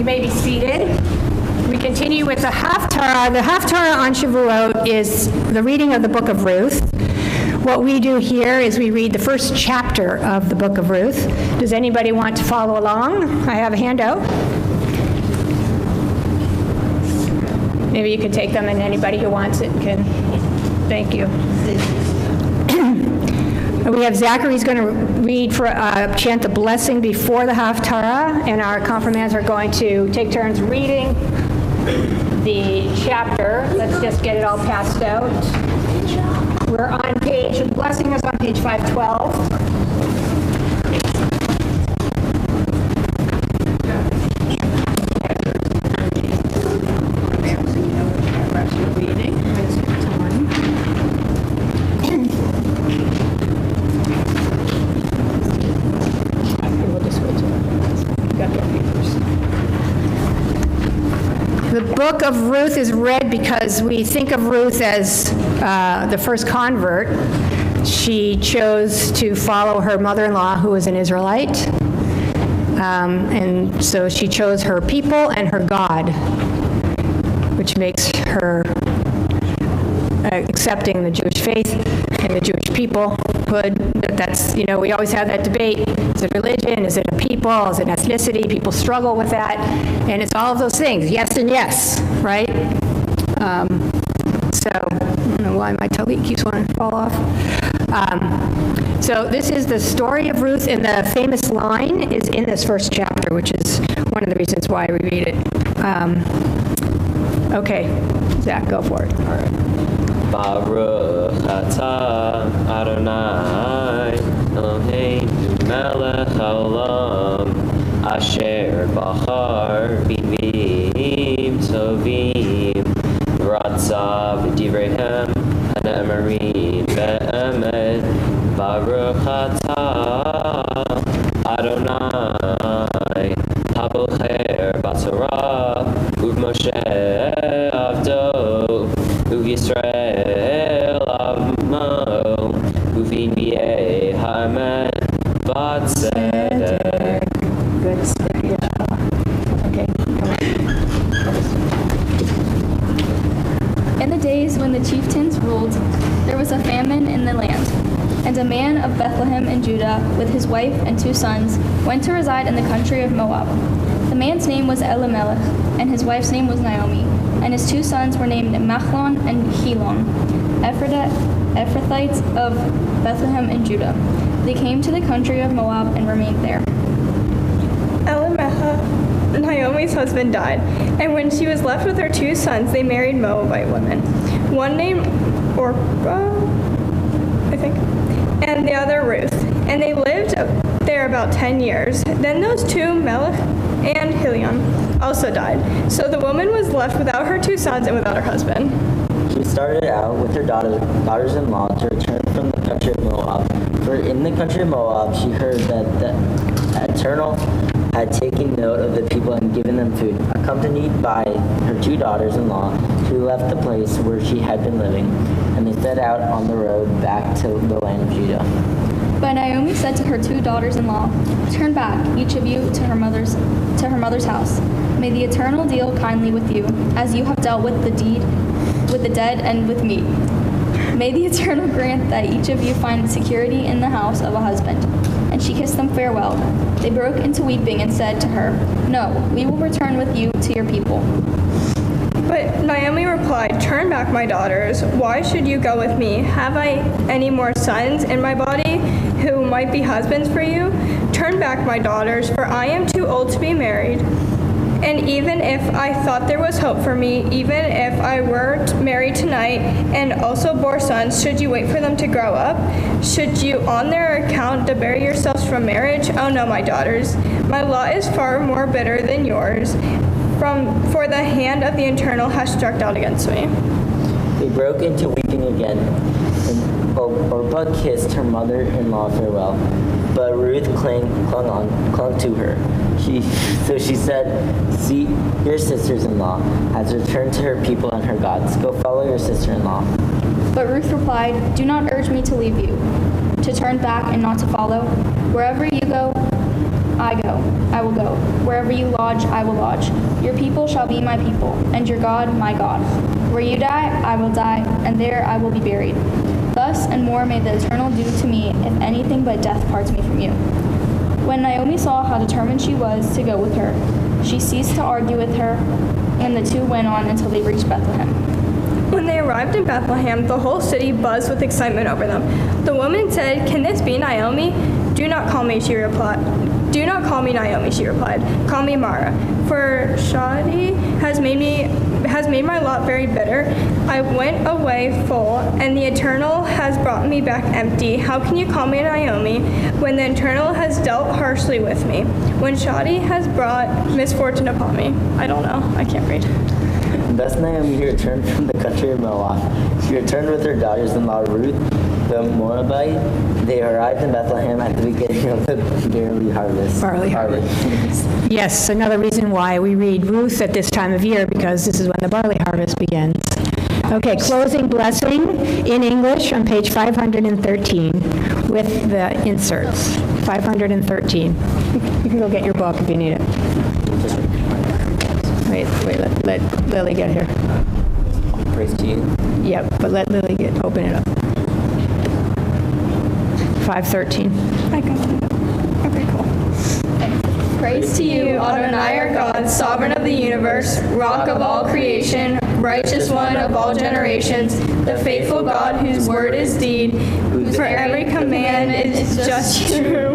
may be seated. We continue with the Haftarah. The Haftarah on Shavuot is the reading of the book of Ruth. What we do here is we read the first chapter of the book of Ruth. Does anybody want to follow along? I have a handout. Maybe you could take them, and anybody who wants it can. Thank you. We have Zachary's going to read chant the blessing before the Haftarah, and our confirmands are going to take turns reading the chapter. Let's just get it all passed out. We're on the blessing is on page 512. The book of Ruth is read because we think of Ruth as the first convert. She chose to follow her mother-in-law, who was an Israelite. And so she chose her people and her God, which makes her accepting the Jewish faith and the Jewish peoplehood. That's, we always have that debate. Is it religion? Is it a people? Is it ethnicity? People struggle with that. And it's all of those things, yes and yes, right? So, I don't know why my talit keeps wanting to fall off. So this is the story of Ruth, and the famous line is in this first chapter, which is one of the reasons why we read it. Okay, Zach, go for it. All right. Baruch atah Adonai Eloheinu melech haolam asher bachar b'nviim tovim v'ratza v'divreihem hane'emarim be'emet. Baruch atah Adonai habocher b'torah u'Moshe avdo u'Yisrael amo u'v'nbi'ei ha'emet v'tzedek. Good stuff. Okay. In the days when the chieftains ruled, there was a famine in the land. And a man of Bethlehem in Judah, with his wife and 2 sons, went to reside in the country of Moab. The man's name was Elimelech, and his wife's name was Naomi, and his 2 sons were named Machlon and Helon, Ephrathites of Bethlehem in Judah. They came to the country of Moab and remained there. Elimelech, Naomi's husband, died, and when she was left with her 2 sons, they married Moabite women. One named Orpah, I think, and the other Ruth. And they lived there about 10 years. Then those 2, Melech and Hilion, also died. So the woman was left without her 2 sons and without her husband. She started out with her daughters-in-law to return from the country of Moab. For in the country of Moab, she heard that the Eternal had taken note of the people and given them food. Accompanied by her 2 daughters-in-law, she left the place where she had been living, and they set out on the road back to the land of Judah. But Naomi said to her 2 daughters-in-law, "Turn back, each of you, to her mother's house. May the Eternal deal kindly with you, as you have dealt with the dead and with me. May the Eternal grant that each of you find security in the house of a husband." And she kissed them farewell. They broke into weeping and said to her, "No, we will return with you to your people." But Naomi replied, "Turn back, my daughters. Why should you go with me? Have I any more sons in my body who might be husbands for you? Turn back, my daughters, for I am too old to be married. And even if I thought there was hope for me, even if I were married tonight and also bore sons, should you wait for them to grow up? Should you on their account debar yourselves from marriage? Oh no, my daughters. My lot is far more bitter than yours, for the hand of the Eternal has struck out against me." They broke into weeping again, and Orpah kissed her mother-in-law farewell. But Ruth clung to her. So she said, "See, your sisters-in-law has returned to her people and her gods. Go follow your sister-in-law." But Ruth replied, "Do not urge me to leave you, to turn back and not to follow. Wherever you go, I will go. Wherever you lodge, I will lodge. Your people shall be my people, and your God, my God. Where you die, I will die, and there I will be buried. Thus and more may the Eternal do to me, if anything but death parts me from you." When Naomi saw how determined she was to go with her, she ceased to argue with her, and the two went on until they reached Bethlehem. When they arrived in Bethlehem, the whole city buzzed with excitement over them. The woman said, "Can this be Naomi?" "Do not call me," she replied. "Do not call me Naomi," she replied. "Call me Mara, for Shadi has made my lot very bitter. I went away full, and the Eternal has brought me back empty. How can you call me Naomi when the Eternal has dealt harshly with me? When Shadi has brought misfortune upon me?" I don't know. I can't read. Thus Naomi returned from the country of Moab. She returned with her daughters-in-law Ruth the Moabite. They arrived in Bethlehem at the beginning of the barley harvest. Yes, another reason why we read Ruth at this time of year, because this is when the barley harvest begins. Okay, closing blessing in English on page 513 with the inserts. 513. You can go get your book if you need it. Wait, let Lily get here. Praise to you. Yep, but let Lily open it up. 513. I got it. Okay, cool. Praise to you, Adonai our God, sovereign of the universe, rock of all creation, righteous one of all generations, the faithful God whose word is deed, for every command is just true.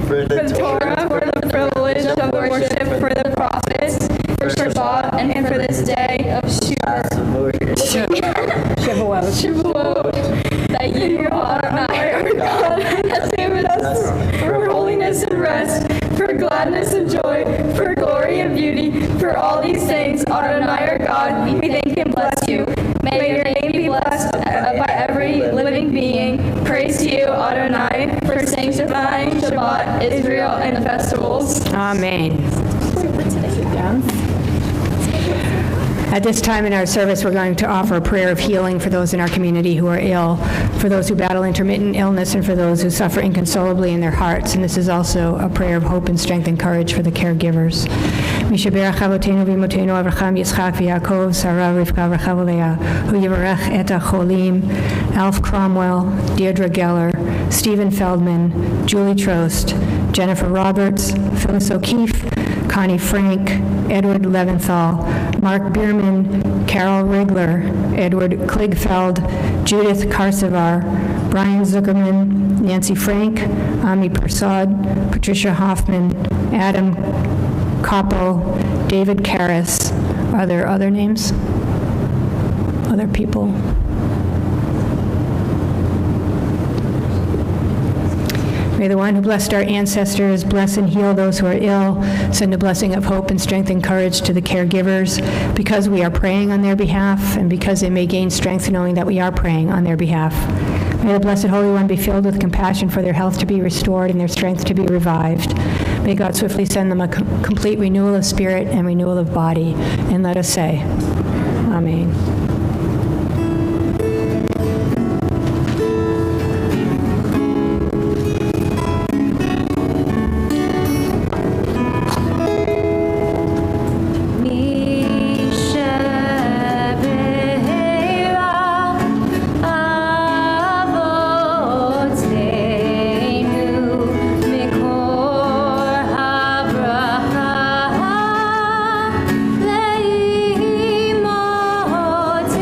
For the Torah, for the privilege of worship, for the prophets, for Shabbat, and for this day of Shavuot, that you, Adonai our God, has given us for holiness and rest, for gladness and joy, for glory and beauty, for all these things, Adonai our God, we thank and bless you. May your name be blessed by every living being. Praise to you, Adonai, for sanctifying Shabbat, Israel, and the festivals. Amen. Sit down. At this time in our service, we're going to offer a prayer of healing for those in our community who are ill, for those who battle intermittent illness, and for those who suffer inconsolably in their hearts. And this is also a prayer of hope and strength and courage for the caregivers. Mishaberach Avotenu v'Imotenu Avraham Yitzchak v'Yaakov Sarah Rivka Rachel Leah Hu Yivarech et HaCholim Alf Cromwell, Deirdre Geller, Stephen Feldman, Julie Trost, Jennifer Roberts, Phyllis O'Keefe, Connie Frank, Edward Leventhal, Mark Bierman, Carol Rigler, Edward Kligfeld, Judith Karsevar, Brian Zuckerman, Nancy Frank, Ami Prasad, Patricia Hoffman, Adam Koppel, David Karras. Are there other names? Other people? May the one who blessed our ancestors bless and heal those who are ill, send a blessing of hope and strength and courage to the caregivers, because we are praying on their behalf and because they may gain strength knowing that we are praying on their behalf. May the Blessed Holy One be filled with compassion for their health to be restored and their strength to be revived. May God swiftly send them a complete renewal of spirit and renewal of body. And let us say, Amen. Leimot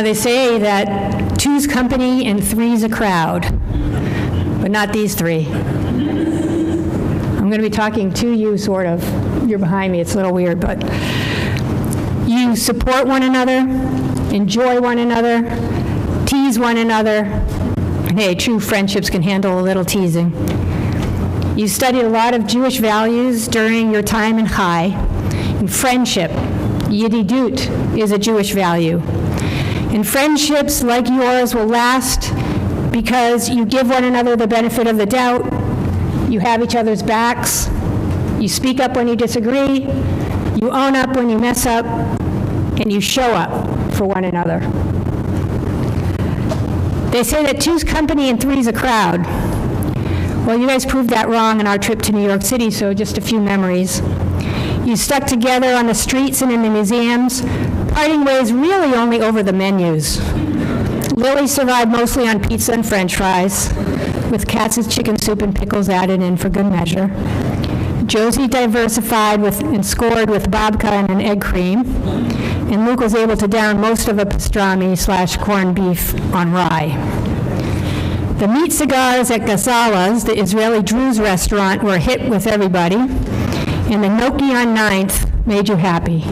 They say that two's company and three's a crowd, but not these three. I'm going to be talking to you, sort of. You're behind me. It's a little weird, but you support one another, enjoy one another, tease one another. And hey, true friendships can handle a little teasing. You studied a lot of Jewish values during your time in Chai. And friendship, yedidut, is a Jewish value. And friendships like yours will last because you give one another the benefit of the doubt, you have each other's backs, you speak up when you disagree, you own up when you mess up, and you show up for one another. They say that two's company and three's a crowd. Well, you guys proved that wrong in our trip to New York City, so just a few memories. You stuck together on the streets and in the museums, parting ways really only over the menus. Lily survived mostly on pizza and French fries, with Katz's chicken soup and pickles added in for good measure. Josie diversified and scored with babka and an egg cream, and Luke was able to down most of a pastrami/corned beef on rye. The meat cigars at Ghazala's, the Israeli Druze restaurant, were a hit with everybody, and the gnocchi on 9th made you happy.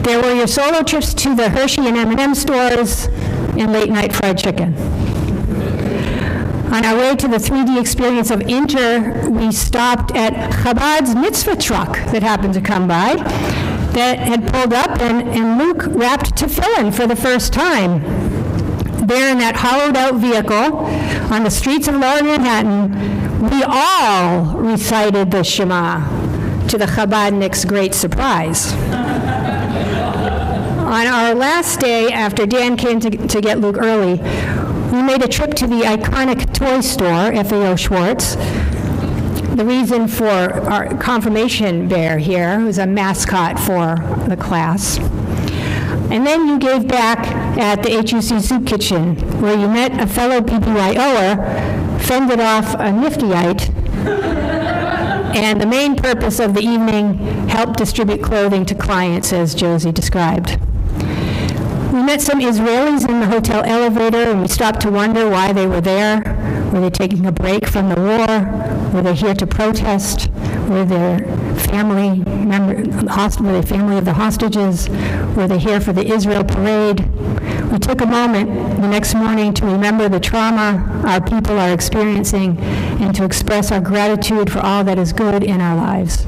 There were your solo trips to the Hershey and M&M stores and late-night fried chicken. On our way to the 3D experience of Inter, we stopped at Chabad's mitzvah truck that happened to come by that had pulled up, and Luke wrapped tefillin for the first time. There in that hollowed-out vehicle on the streets of Lower Manhattan, we all recited the Shema, to the Chabadniks' great surprise. On our last day, after Dan came to get Luke early, we made a trip to the iconic toy store, FAO Schwartz. The reason for our confirmation bear here was a mascot for the class. And then you gave back at the HUC soup kitchen, where you met a fellow PBYOer, fended off a niftyite, and the main purpose of the evening helped distribute clothing to clients, as Josie described. We met some Israelis in the hotel elevator, and we stopped to wonder why they were there. Were they taking a break from the war? Were they here to protest? Were they family of the hostages? Were they here for the Israel parade? We took a moment the next morning to remember the trauma our people are experiencing and to express our gratitude for all that is good in our lives.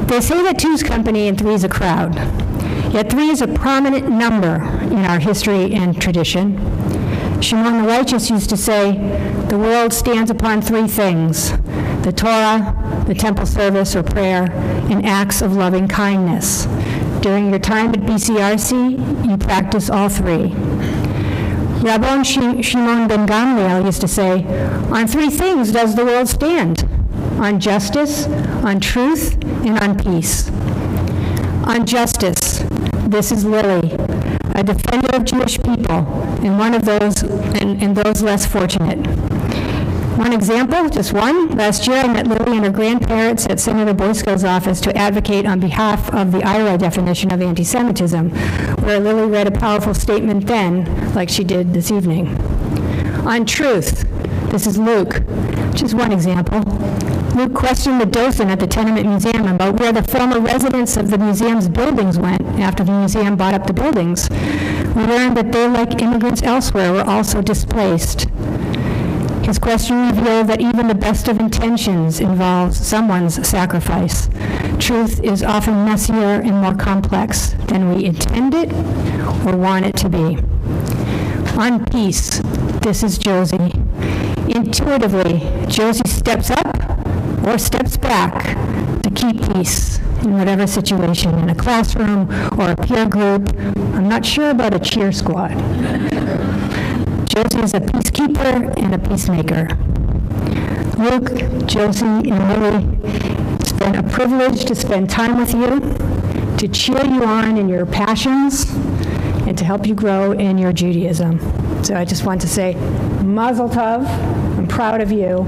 They say that two's company and three's a crowd. Yet 3 is a prominent number in our history and tradition. Shimon the Righteous used to say, the world stands upon 3 things: the Torah, the temple service or prayer, and acts of loving kindness. During your time at BCRC, you practice all 3. Rabban Shimon ben Gamliel used to say, on 3 things does the world stand: on justice, on truth, and on peace. On justice, this is Lily, a defender of Jewish people, and one of those, and those less fortunate. One example, just one. Last year I met Lily and her grandparents at Senator Boysko's office to advocate on behalf of the IRA definition of anti-Semitism, where Lily read a powerful statement then, like she did this evening. On truth, this is Luke, just one example. Luke questioned the docent at the Tenement Museum about where the former residents of the museum's buildings went after the museum bought up the buildings. We learned that they, like immigrants elsewhere, were also displaced. His question revealed that even the best of intentions involves someone's sacrifice. Truth is often messier and more complex than we intend it or want it to be. On peace, this is Josie. Intuitively, Josie steps up or steps back to keep peace in whatever situation, in a classroom or a peer group. I'm not sure about a cheer squad. Josie is a peacekeeper and a peacemaker. Luke, Josie, and Lily, it's been a privilege to spend time with you, to cheer you on in your passions, and to help you grow in your Judaism. So I just want to say, Mazel Tov, I'm proud of you.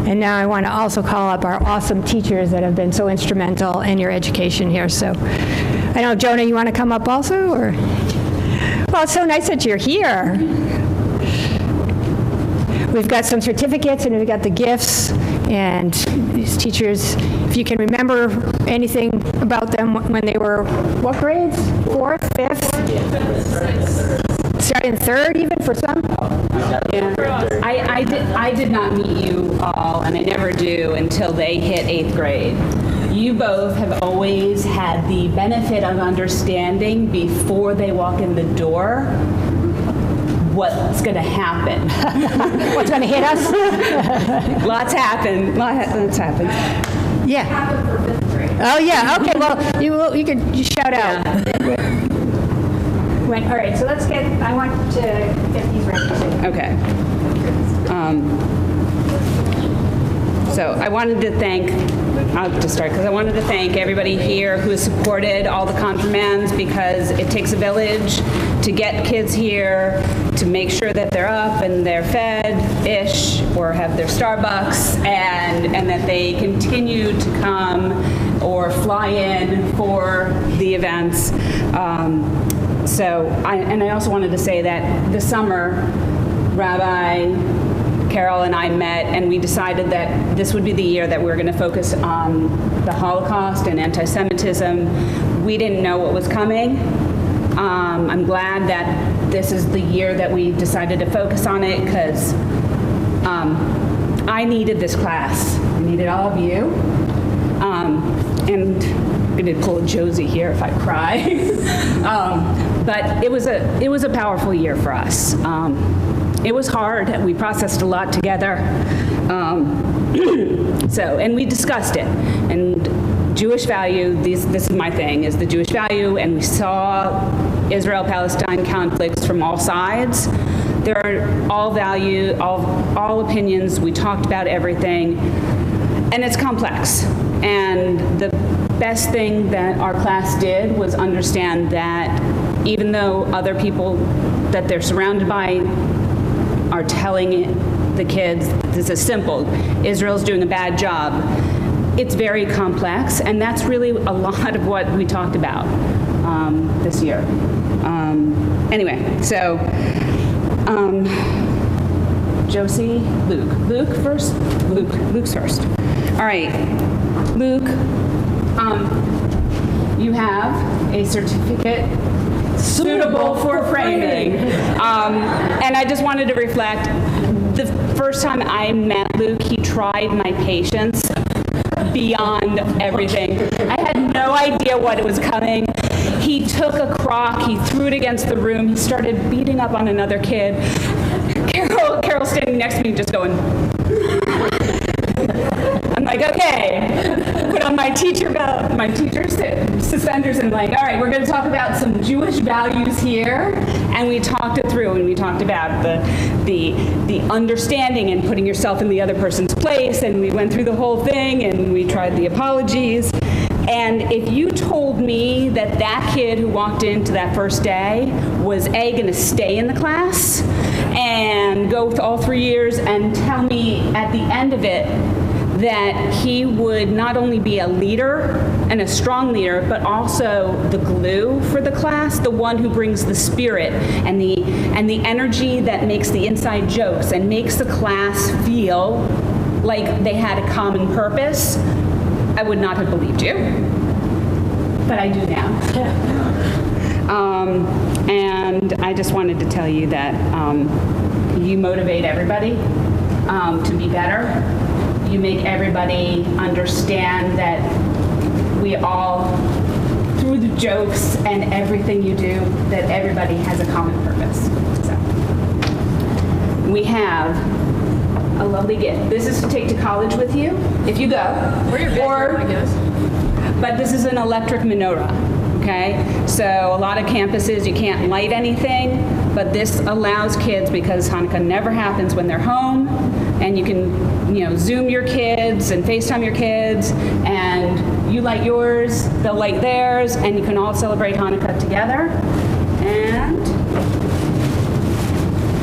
And now I want to also call up our awesome teachers that have been so instrumental in your education here. So I know, Jonah, you want to come up also? Or? Well, it's so nice that you're here. We've got some certificates and we've got the gifts. And these teachers, if you can remember anything about them when they were, what grades? 4th, 5th? Starting 3rd even for some? Yeah. I did not meet you all, and I never do until they hit 8th grade. You both have always had the benefit of understanding before they walk in the door what's going to happen. What's going to hit us? Lots happen. Yeah. Oh, yeah. Okay, well, you could shout out. All right, so I want to get these ready. Okay. So I wanted to thank, I'll just start, because I wanted to thank everybody here who has supported all the confirmands, because it takes a village to get kids here, to make sure that they're up and they're fed-ish, or have their Starbucks, and that they continue to come or fly in for the events. I also wanted to say that this summer, Rabbi Carol and I met, and we decided that this would be the year that we were going to focus on the Holocaust and anti-Semitism. We didn't know what was coming. I'm glad that this is the year that we decided to focus on it, because I needed this class. I needed all of you. And I'm going to pull a Josie here if I cry. But it was a powerful year for us. It was hard. We processed a lot together. And we discussed it. And Jewish value, this is my thing, is the Jewish value, and we saw Israel-Palestine conflicts from all sides. There are all value, all opinions. We talked about everything, and it's complex. And the best thing that our class did was understand that even though other people that they're surrounded by are telling the kids, this is simple, Israel's doing a bad job, it's very complex, and that's really a lot of what we talked about this year. Josie, Luke first? Luke's first. All right, Luke, you have a certificate suitable for framing. And I just wanted to reflect, the first time I met Luke, he tried my patience beyond everything. I had no idea what was coming. He took a crock, he threw it against the room, he started beating up on another kid. Carol standing next to me just going, I'm like, okay, put on my teacher suspenders and like, all right, we're going to talk about some Jewish values here. And we talked it through, and we talked about the understanding and putting yourself in the other person's place, and we went through the whole thing, and we tried the apologies. And if you told me that that kid who walked into that first day was going to stay in the class and go through all 3 years, and tell me at the end of it that he would not only be a leader and a strong leader, but also the glue for the class, the one who brings the spirit and the energy that makes the inside jokes and makes the class feel like they had a common purpose, I would not have believed you, but I do now. And I just wanted to tell you that you motivate everybody to be better. You make everybody understand that we all, through the jokes and everything you do, that everybody has a common purpose. So we have a lovely gift. This is to take to college with you, if you go. Or your bedroom, I guess. But this is an electric menorah, okay? So a lot of campuses, you can't light anything, but this allows kids, because Hanukkah never happens when they're home, and you can, Zoom your kids and FaceTime your kids, and you light yours, they'll light theirs, and you can all celebrate Hanukkah together. And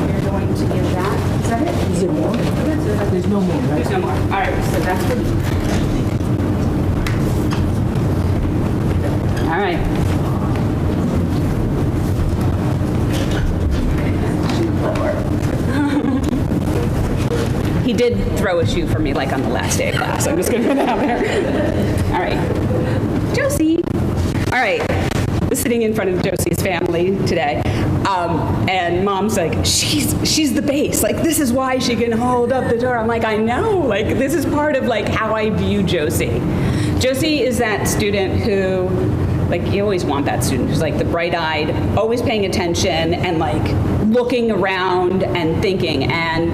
we're going to give that. Is that it? Is there more? There's no more, right? There's no more. All right, so that's for me. All right. He did throw a shoe for me, like on the last day of class. I'm just going to put that out there. All right. Josie. All right. Sitting in front of Josie's family today, and Mom's like, she's the base. Like, this is why she can hold up the Torah. I'm like, I know. Like, this is part of like how I view Josie. Josie is that student who, like, you always want that student who's like the bright-eyed, always paying attention and like looking around and thinking. And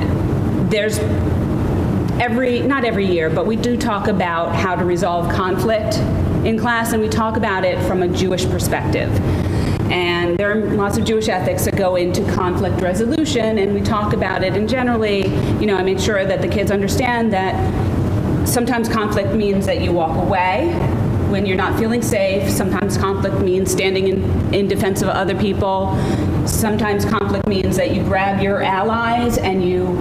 there's not every year, but we do talk about how to resolve conflict in class, and we talk about it from a Jewish perspective. And there are lots of Jewish ethics that go into conflict resolution, and we talk about it. And generally, I make sure that the kids understand that sometimes conflict means that you walk away when you're not feeling safe. Sometimes conflict means standing in defense of other people. Sometimes conflict means that you grab your allies and you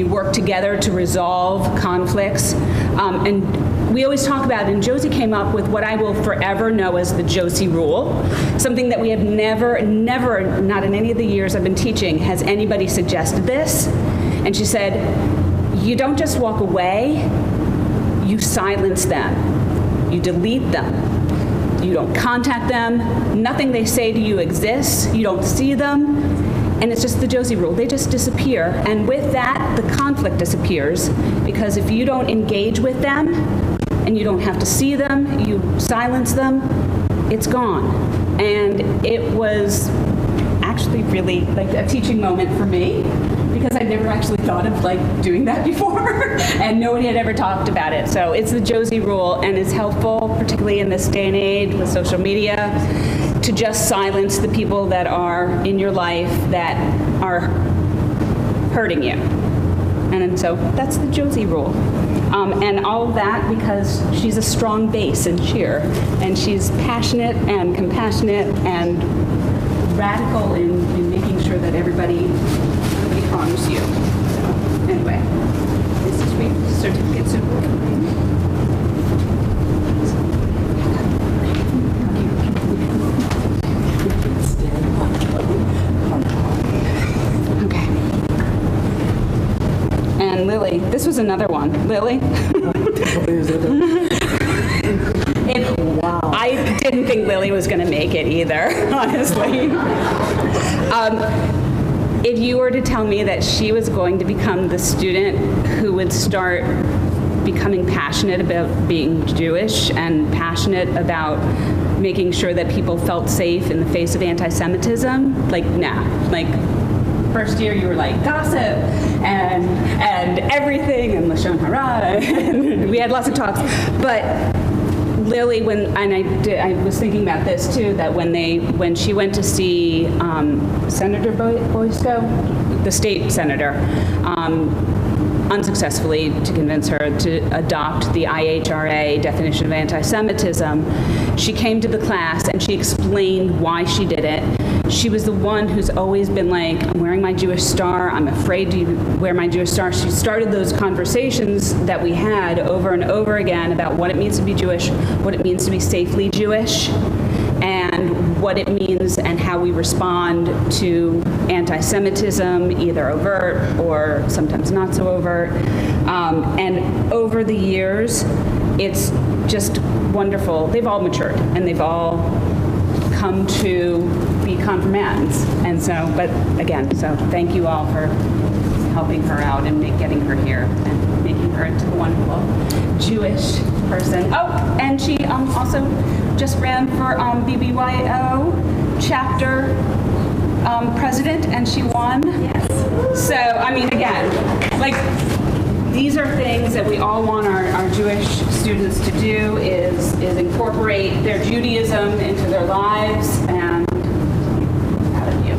work together to resolve conflicts. And we always talk about it, and Josie came up with what I will forever know as the Josie rule, something that we have never, not in any of the years I've been teaching, has anybody suggested this. And she said, you don't just walk away, you silence them. You delete them. You don't contact them. Nothing they say to you exists. You don't see them. And it's just the Josie rule. They just disappear. And with that, the conflict disappears. Because if you don't engage with them, and you don't have to see them, you silence them, it's gone. And it was actually really like a teaching moment for me, because I'd never actually thought of like doing that before, and nobody had ever talked about it. So it's the Josie rule, and it's helpful, particularly in this day and age with social media, to just silence the people that are in your life that are hurting you. And so that's the Josie rule. And all of that because she's a strong base and cheer, and she's passionate and compassionate and radical in making sure that everybody harms you. So anyway, this is great certificates of okay. And Lily, this was another one. Lily? Wow. I didn't think Lily was going to make it either, honestly. If you were to tell me that she was going to become the student who would start becoming passionate about being Jewish and passionate about making sure that people felt safe in the face of anti-Semitism, like, nah. Like, first year you were like gossip and everything and Lashon Hara, and we had lots of talks. But Lily, I was thinking about this too, that when she went to see Senator Boysko, the state senator, unsuccessfully to convince her to adopt the IHRA definition of anti-Semitism, she came to the class and she explained why she did it. She was the one who's always been like, I'm wearing my Jewish star, I'm afraid to wear my Jewish star. She started those conversations that we had over and over again about what it means to be Jewish, what it means to be safely Jewish, and what it means and how we respond to anti-Semitism, either overt or sometimes not so overt. And over the years, it's just wonderful. They've all matured, and they've all come to be confirmands. And so, but again, so thank you all for helping her out and getting her here and making her into a wonderful Jewish person. Oh, and she also just ran for BBYO chapter president, and she won. Yes. So, I mean, again, like, these are things that we all want our Jewish students to do, is incorporate their Judaism into their lives, and I'm proud of you.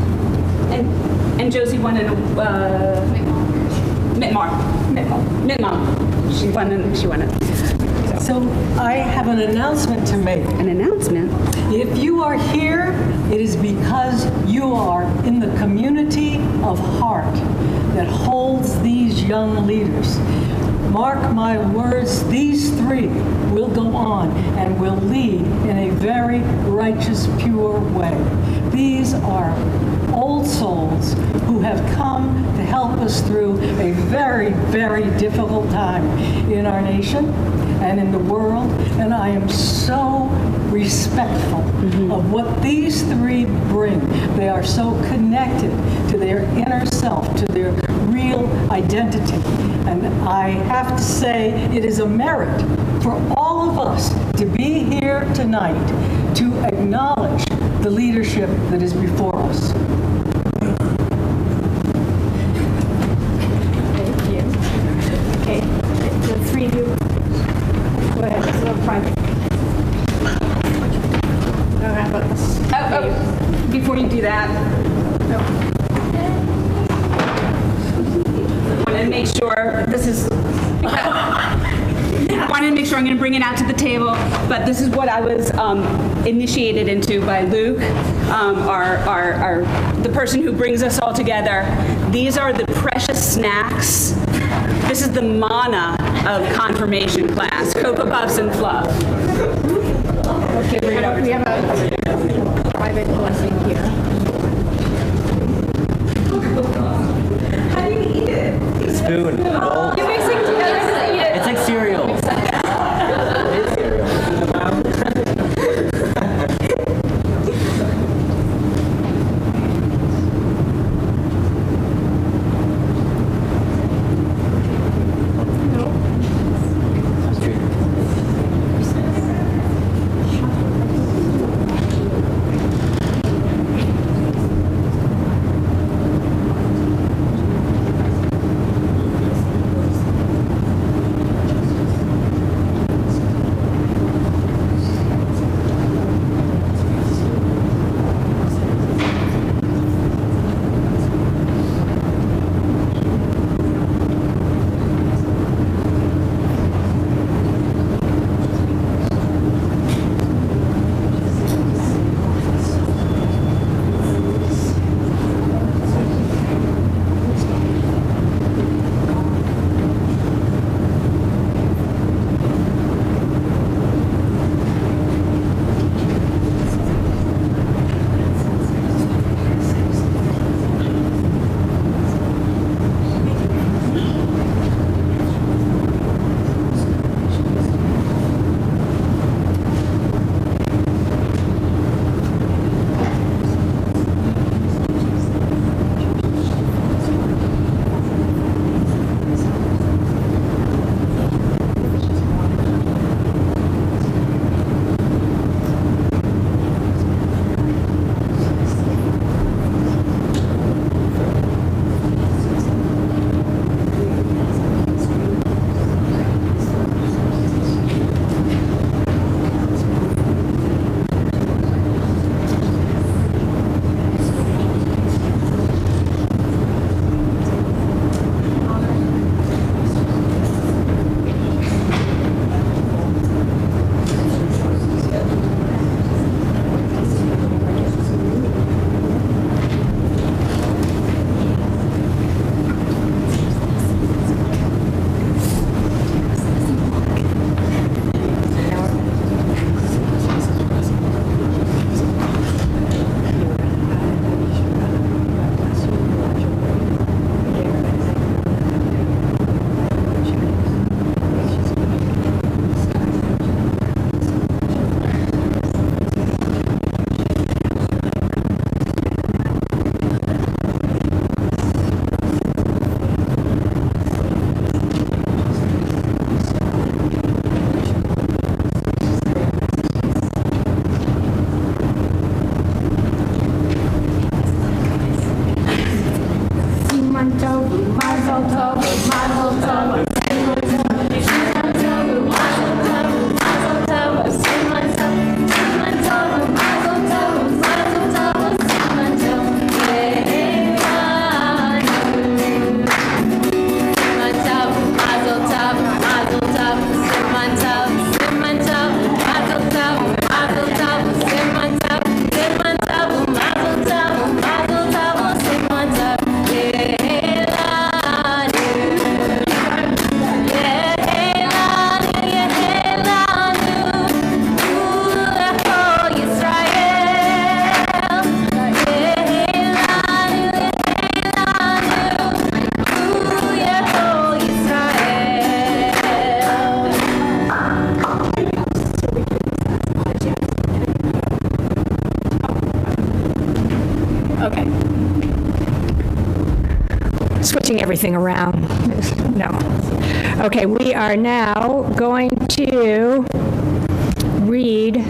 And Josie won in Mitmar. She won it. So So I have an announcement to make. An announcement? If you are here, it is because you are in the community of heart that holds these young leaders. Mark my words, these three will go on and will lead in a very righteous, pure way. These are old souls who have come to help us through a very, very difficult time in our nation and in the world, and I am so respectful of what these three bring. They are so connected to their inner self, to their real identity. And I have to say it is a merit for all of us to be here tonight to acknowledge the leadership that is before us. Thank you. Okay, the three of you. Go ahead, this is up front. Before you do that, I want to make sure this is. I wanted to make sure I'm going to bring it out to the table, but this is what I was initiated into by Luke, the person who brings us all together. These are the precious snacks. This is the manna of confirmation class, Cocoa Puffs and fluff. Okay, we have a private blessing here. How do you eat it? Spoon. Bowl. You mix it together and eat it. It's like cereal. switching everything around. No. Okay, we are now going to read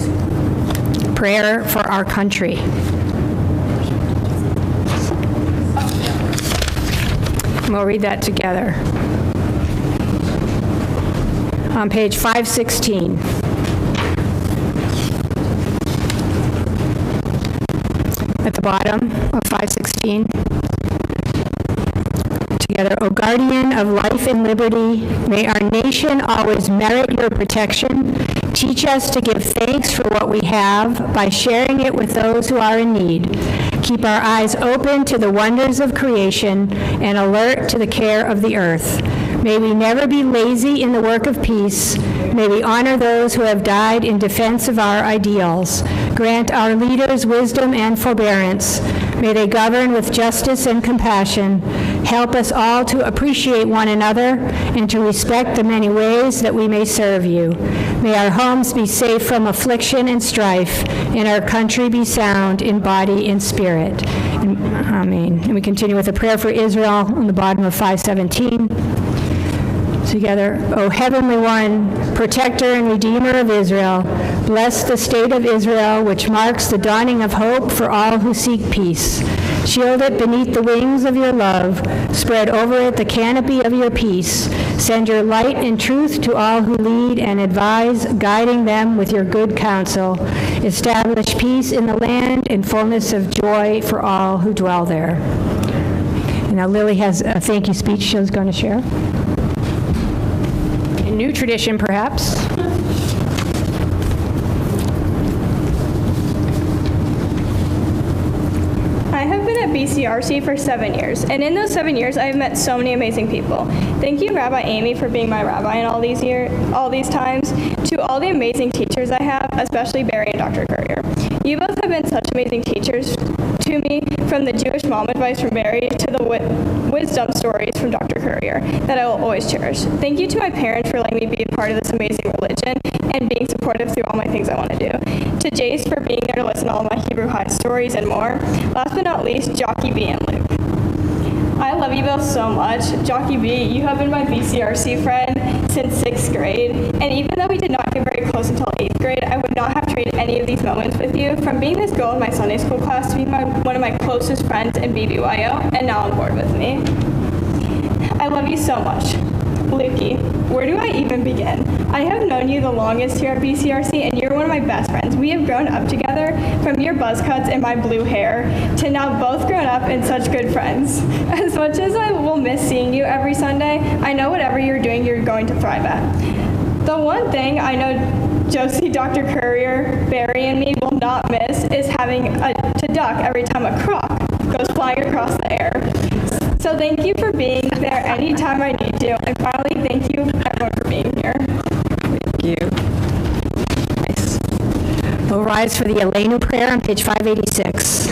prayer for our country. We'll read that together. On page 516. At the bottom of 516. Together, O guardian of life and liberty, may our nation always merit your protection. Teach us to give thanks for what we have by sharing it with those who are in need. Keep our eyes open to the wonders of creation and alert to the care of the earth. May we never be lazy in the work of peace. May we honor those who have died in defense of our ideals. Grant our leaders wisdom and forbearance. May they govern with justice and compassion. Help us all to appreciate one another and to respect the many ways that we may serve you. May our homes be safe from affliction and strife, and our country be sound in body and spirit. Amen. And we continue with a prayer for Israel on the bottom of 517. Together, O Heavenly One, Protector and Redeemer of Israel, bless the state of Israel, which marks the dawning of hope for all who seek peace. Shield it beneath the wings of your love. Spread over it the canopy of your peace. Send your light and truth to all who lead and advise, guiding them with your good counsel. Establish peace in the land and fullness of joy for all who dwell there. And now Lily has a thank you speech she's going to share. A new tradition, perhaps. I have been at BCRC for 7 years, and in those 7 years, I have met so many amazing people. Thank you, Rabbi Amy, for being my rabbi in all these times. To all the amazing teachers I have, especially Barry and Dr. Courier. You both have been such amazing teachers to me, from the Jewish mom advice from Barry to the wisdom stories from Dr. Courier that I will always cherish. Thank you to my parents for letting me be a part of this amazing religion and being supportive through all my things I want to do. To Jace for being there to listen to all my Hebrew High stories and more. Last but not least, Jockey B and Luke. I love you both so much. Jockey B, you have been my BCRC friend since 6th grade, and even though we did not get very close until 8th grade, I would not have traded any of these moments with you, from being this girl in my Sunday school class to being one of my closest friends in BBYO, and now on board with me. I love you so much. Lukey, where do I even begin? I have known you the longest here at BCRC, and you're one of my best friends. We have grown up together, from your buzz cuts and my blue hair, to now both grown up and such good friends. As much as I will miss seeing you every Sunday, I know whatever you're doing, you're going to thrive at. The one thing I know Josie, Dr. Courier, Barry, and me will not miss is having to duck every time a croc goes flying across the air. So thank you for being there anytime I need to. And finally, thank you everyone for being here. Thank you. Nice. We'll rise for the Elenu prayer on page 586.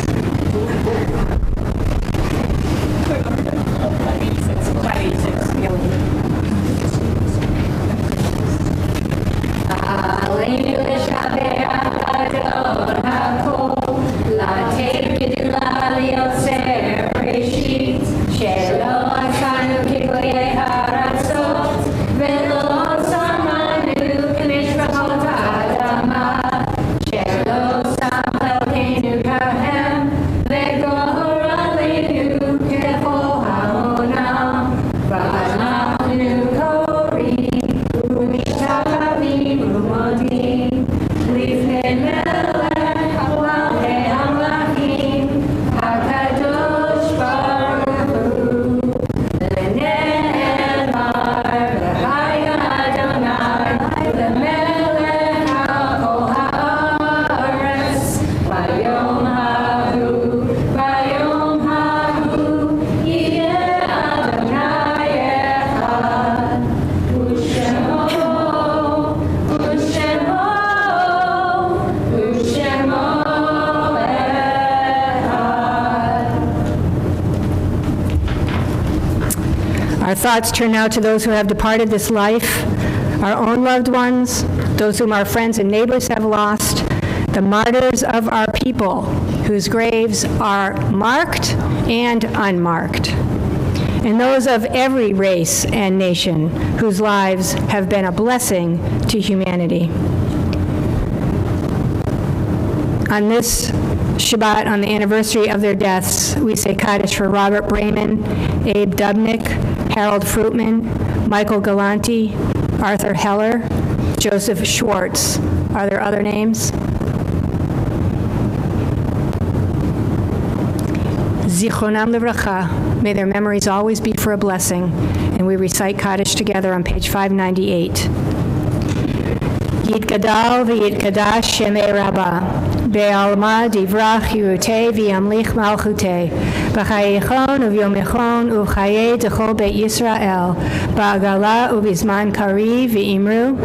'Our thoughts turn now to those who have departed this life, our own loved ones, those whom our friends and neighbors have lost, the martyrs of our people, whose graves are marked and unmarked. and those of every race and nation whose lives have been a blessing to humanity. On this Shabbat, on the anniversary of their deaths, we say Kaddish for Robert Brayman, Abe Dubnik, Harold Fruitman, Michael Galanti, Arthur Heller, Joseph Schwartz. Are there other names? Zichronam Livracha. May their memories always be for a blessing. And we recite Kaddish together on page 598. Yitgadal v'yitgadash shemei Rabbah. Be'alma divrach yirutei v'yamlich malchutei. B'chayichon u'v'yomechon u'chayei d'chol Beit Yisrael. Ba'agala u'bizman kari v'imru.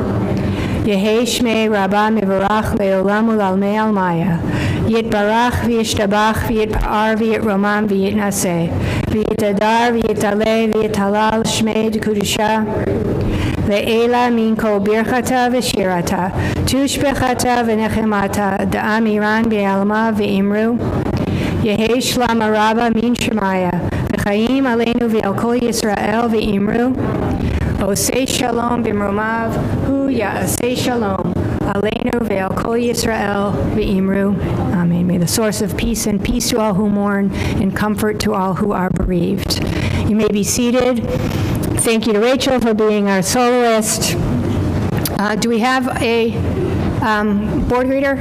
Yehei shmei Rabbah mivarach le'olam u'lalmei almaya. Yitbarach v'yishtabach v'yitpa'ar v'yitromam v'yitnaseh. V'yitadar v'yitaleh v'yitalal shmei d'kudusha. Le'ela min kol birchata v'shirata, tushbechata v'nechemata, da'am iran be'alma v'imru. Yehei shlama rabba min shemaya, v'chaim aleinu v'al kol Yisrael v'imru. Osei shalom b'mromav, hu ya'asei shalom, aleinu v'al kol Yisrael v'imru. Amen. May the source of peace and peace to all who mourn and comfort to all who are bereaved. You may be seated. Thank you to Rachel for being our soloist. Do we have a board greeter?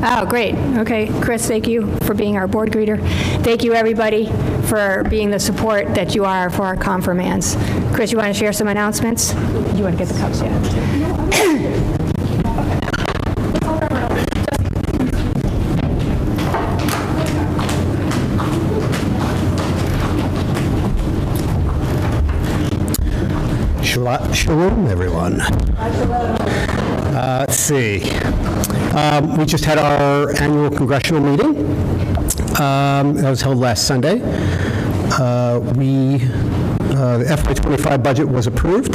Oh, great. Okay, Chris, thank you for being our board greeter. Thank you, everybody, for being the support that you are for our confirmands. Chris, you want to share some announcements? You want to get the cups, yeah? Shalom, everyone. Let's see. We just had our annual congressional meeting. That was held last Sunday. The FY25 budget was approved.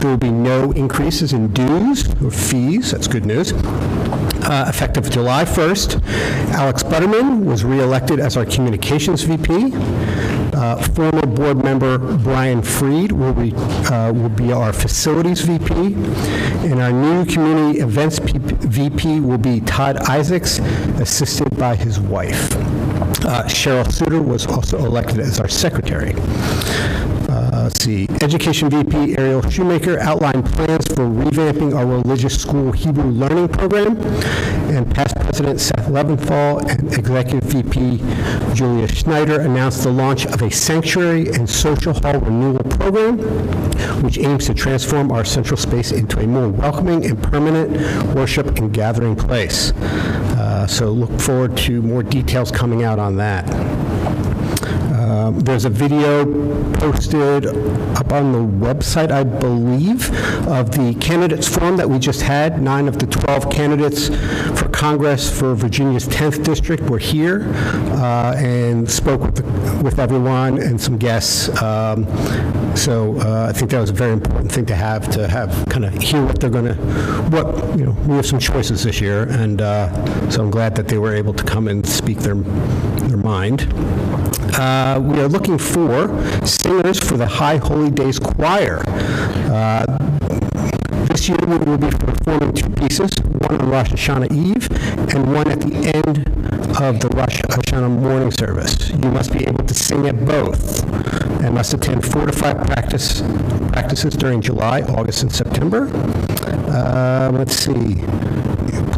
There will be no increases in dues or fees. That's good news. Effective July 1st, Alex Butterman was re-elected as our communications VP. Former board member Brian Freed will be our facilities VP, and our new community events VP will be Todd Isaacs, assisted by his wife. Cheryl Suter was also elected as our secretary. Let's see. Education VP Ariel Shoemaker outlined plans for revamping our religious school Hebrew learning program, and past President Seth Leventhal and Executive VP Julia Schneider announced the launch of a sanctuary and social hall renewal program, which aims to transform our central space into a more welcoming and permanent worship and gathering place. So look forward to more details coming out on that. There's a video posted up on the website, I believe, of the candidates forum that we just had. 9 of the 12 candidates for Congress for Virginia's 10th district were here and spoke with everyone and some guests. So I think that was a very important thing to have kind of hear what they're going to, we have some choices this year, and so I'm glad that they were able to come and speak their mind. We are looking for singers for the High Holy Days Choir. This year we will be performing 2 pieces, one on Rosh Hashanah Eve and one at the end of the Rosh Hashanah morning service. You must be able to sing at both and must attend 4 to 5 practices during July, August, and September. Let's see.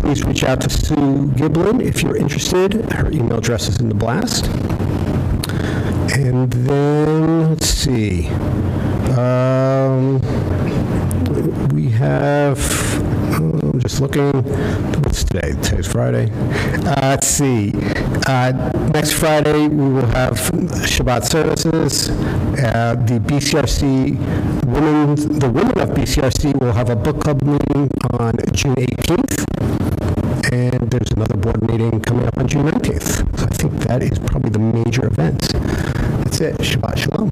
Please reach out to Sue Giblin if you're interested. Her email address is in the blast. And then, let's see, we have, I'm just looking, what's today? Today's Friday. Let's see, next Friday we will have Shabbat services. The women of BCRC will have a book club meeting on June 18th. And there's another board meeting coming up on June 19th. So I think that is probably the major events. That's it. Shabbat Shalom.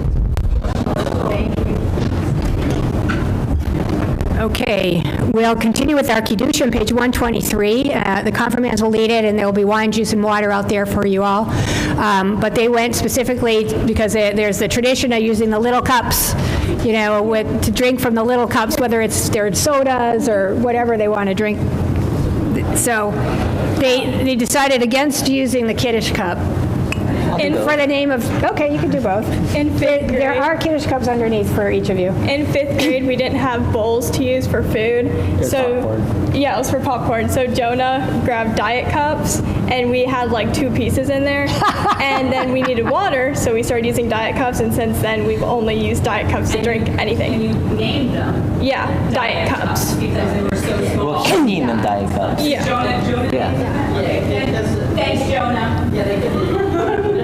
Thank you. Okay, we'll continue with our Kiddush on page 123. The confirmands will lead it, and there will be wine, juice, and water out there for you all. But they went specifically because there's the tradition of using the little cups, to drink from the little cups, whether it's their sodas or whatever they want to drink. So they decided against using the Kiddush cup. For the name of, okay, you can do both. In fifth grade, there are Kiddush cups underneath for each of you. In 5th grade, we didn't have bowls to use for food. Popcorn. Yeah, it was for popcorn. So Jonah grabbed diet cups, and we had like 2 pieces in there. And then we needed water, so we started using diet cups, and since then we've only used diet cups to drink anything. And you named them. Yeah, diet cups. Because they were so small. Well, she named them diet cups. Yeah. Jonah. Yeah. Thanks, Jonah. Yeah, they didn't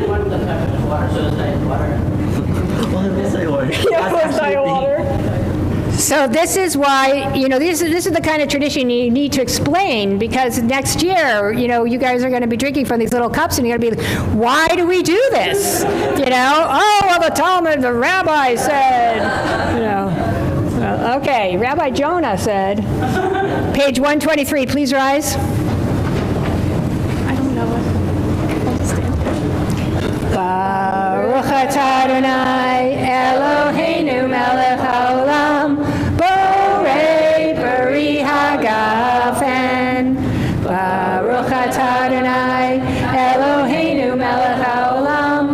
want them to have water, so it's diet water. Well, it was diet water. Yeah, it was diet water. So this is why, this is the kind of tradition you need to explain, because next year, you guys are going to be drinking from these little cups, and you're going to be like, why do we do this? Oh, well, the Talmud, the rabbi said, Well, okay, Rabbi Jonah said, page 123, please rise. I don't know it. I'll just stand. Baruch atah Adonai Eloheinu melech haolam borei peri hagafen. Baruch atah Adonai Eloheinu melech haolam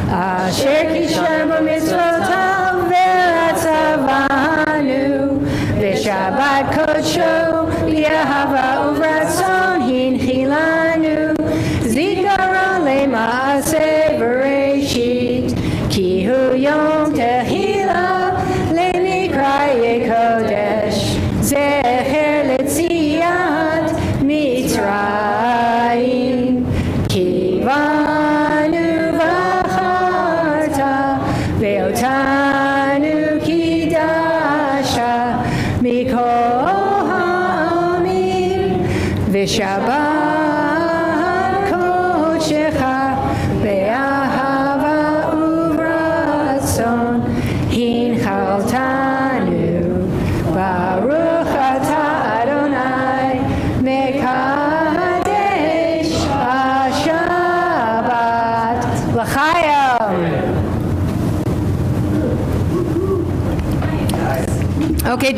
asher kisher b'mitzvotav ve'atzavanu v'shabbat kodsho b'yahava uvratzon hinchilanu zikaron le'maaseh bereshit ki hu yom tehila le'mikraye kodesh zecher letziat mitzrayim kivanu v'acharta ve'otanu kidasha mikol ha'amim v'shabbat kodshecha ve'ahava uvratzon hinchaltanu baruch atah Adonai mekadesh ha-shabbat l'chaim. Okay,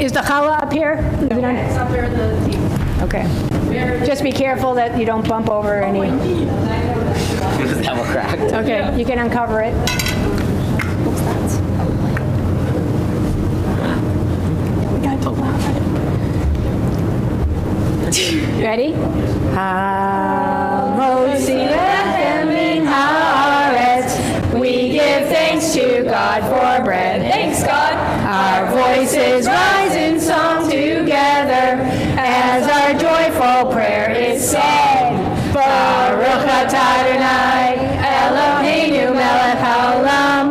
is the challah up here? It's up there at the table. Okay. Just be careful that you don't bump over any. Because that one cracked. Okay, you can uncover it. Ready? Ha-motzi lechem min haaretz. We give thanks to God for bread. Thanks, God. Our voices rise in song together as our joyful prayer is said. Baruch atah Adonai Eloheinu melech haolam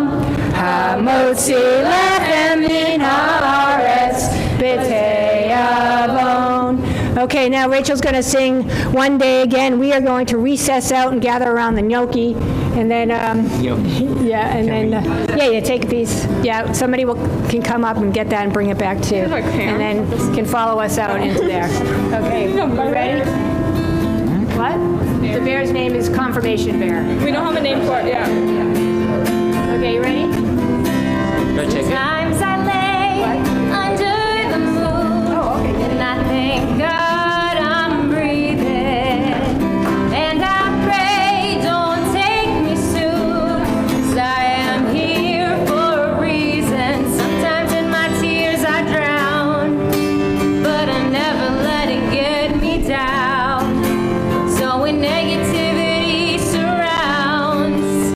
ha-motzi lechem min haaretz b'tei avon. Okay, now Rachel's going to sing One Day Again. We are going to recess out and gather around the gnocchi, and then, you take a piece. Yeah, somebody can come up and get that and bring it back too, and then can follow us out into there. Okay, you ready? What? The bear's name is Confirmation Bear. We don't have a name for it yet. Okay, you ready? Sometimes I lay under the moon, and I thank God I'm breathing, and I pray don't take me soon, 'cause I am here for a reason. Sometimes in my tears I drown, but I never let it get me down. So when negativity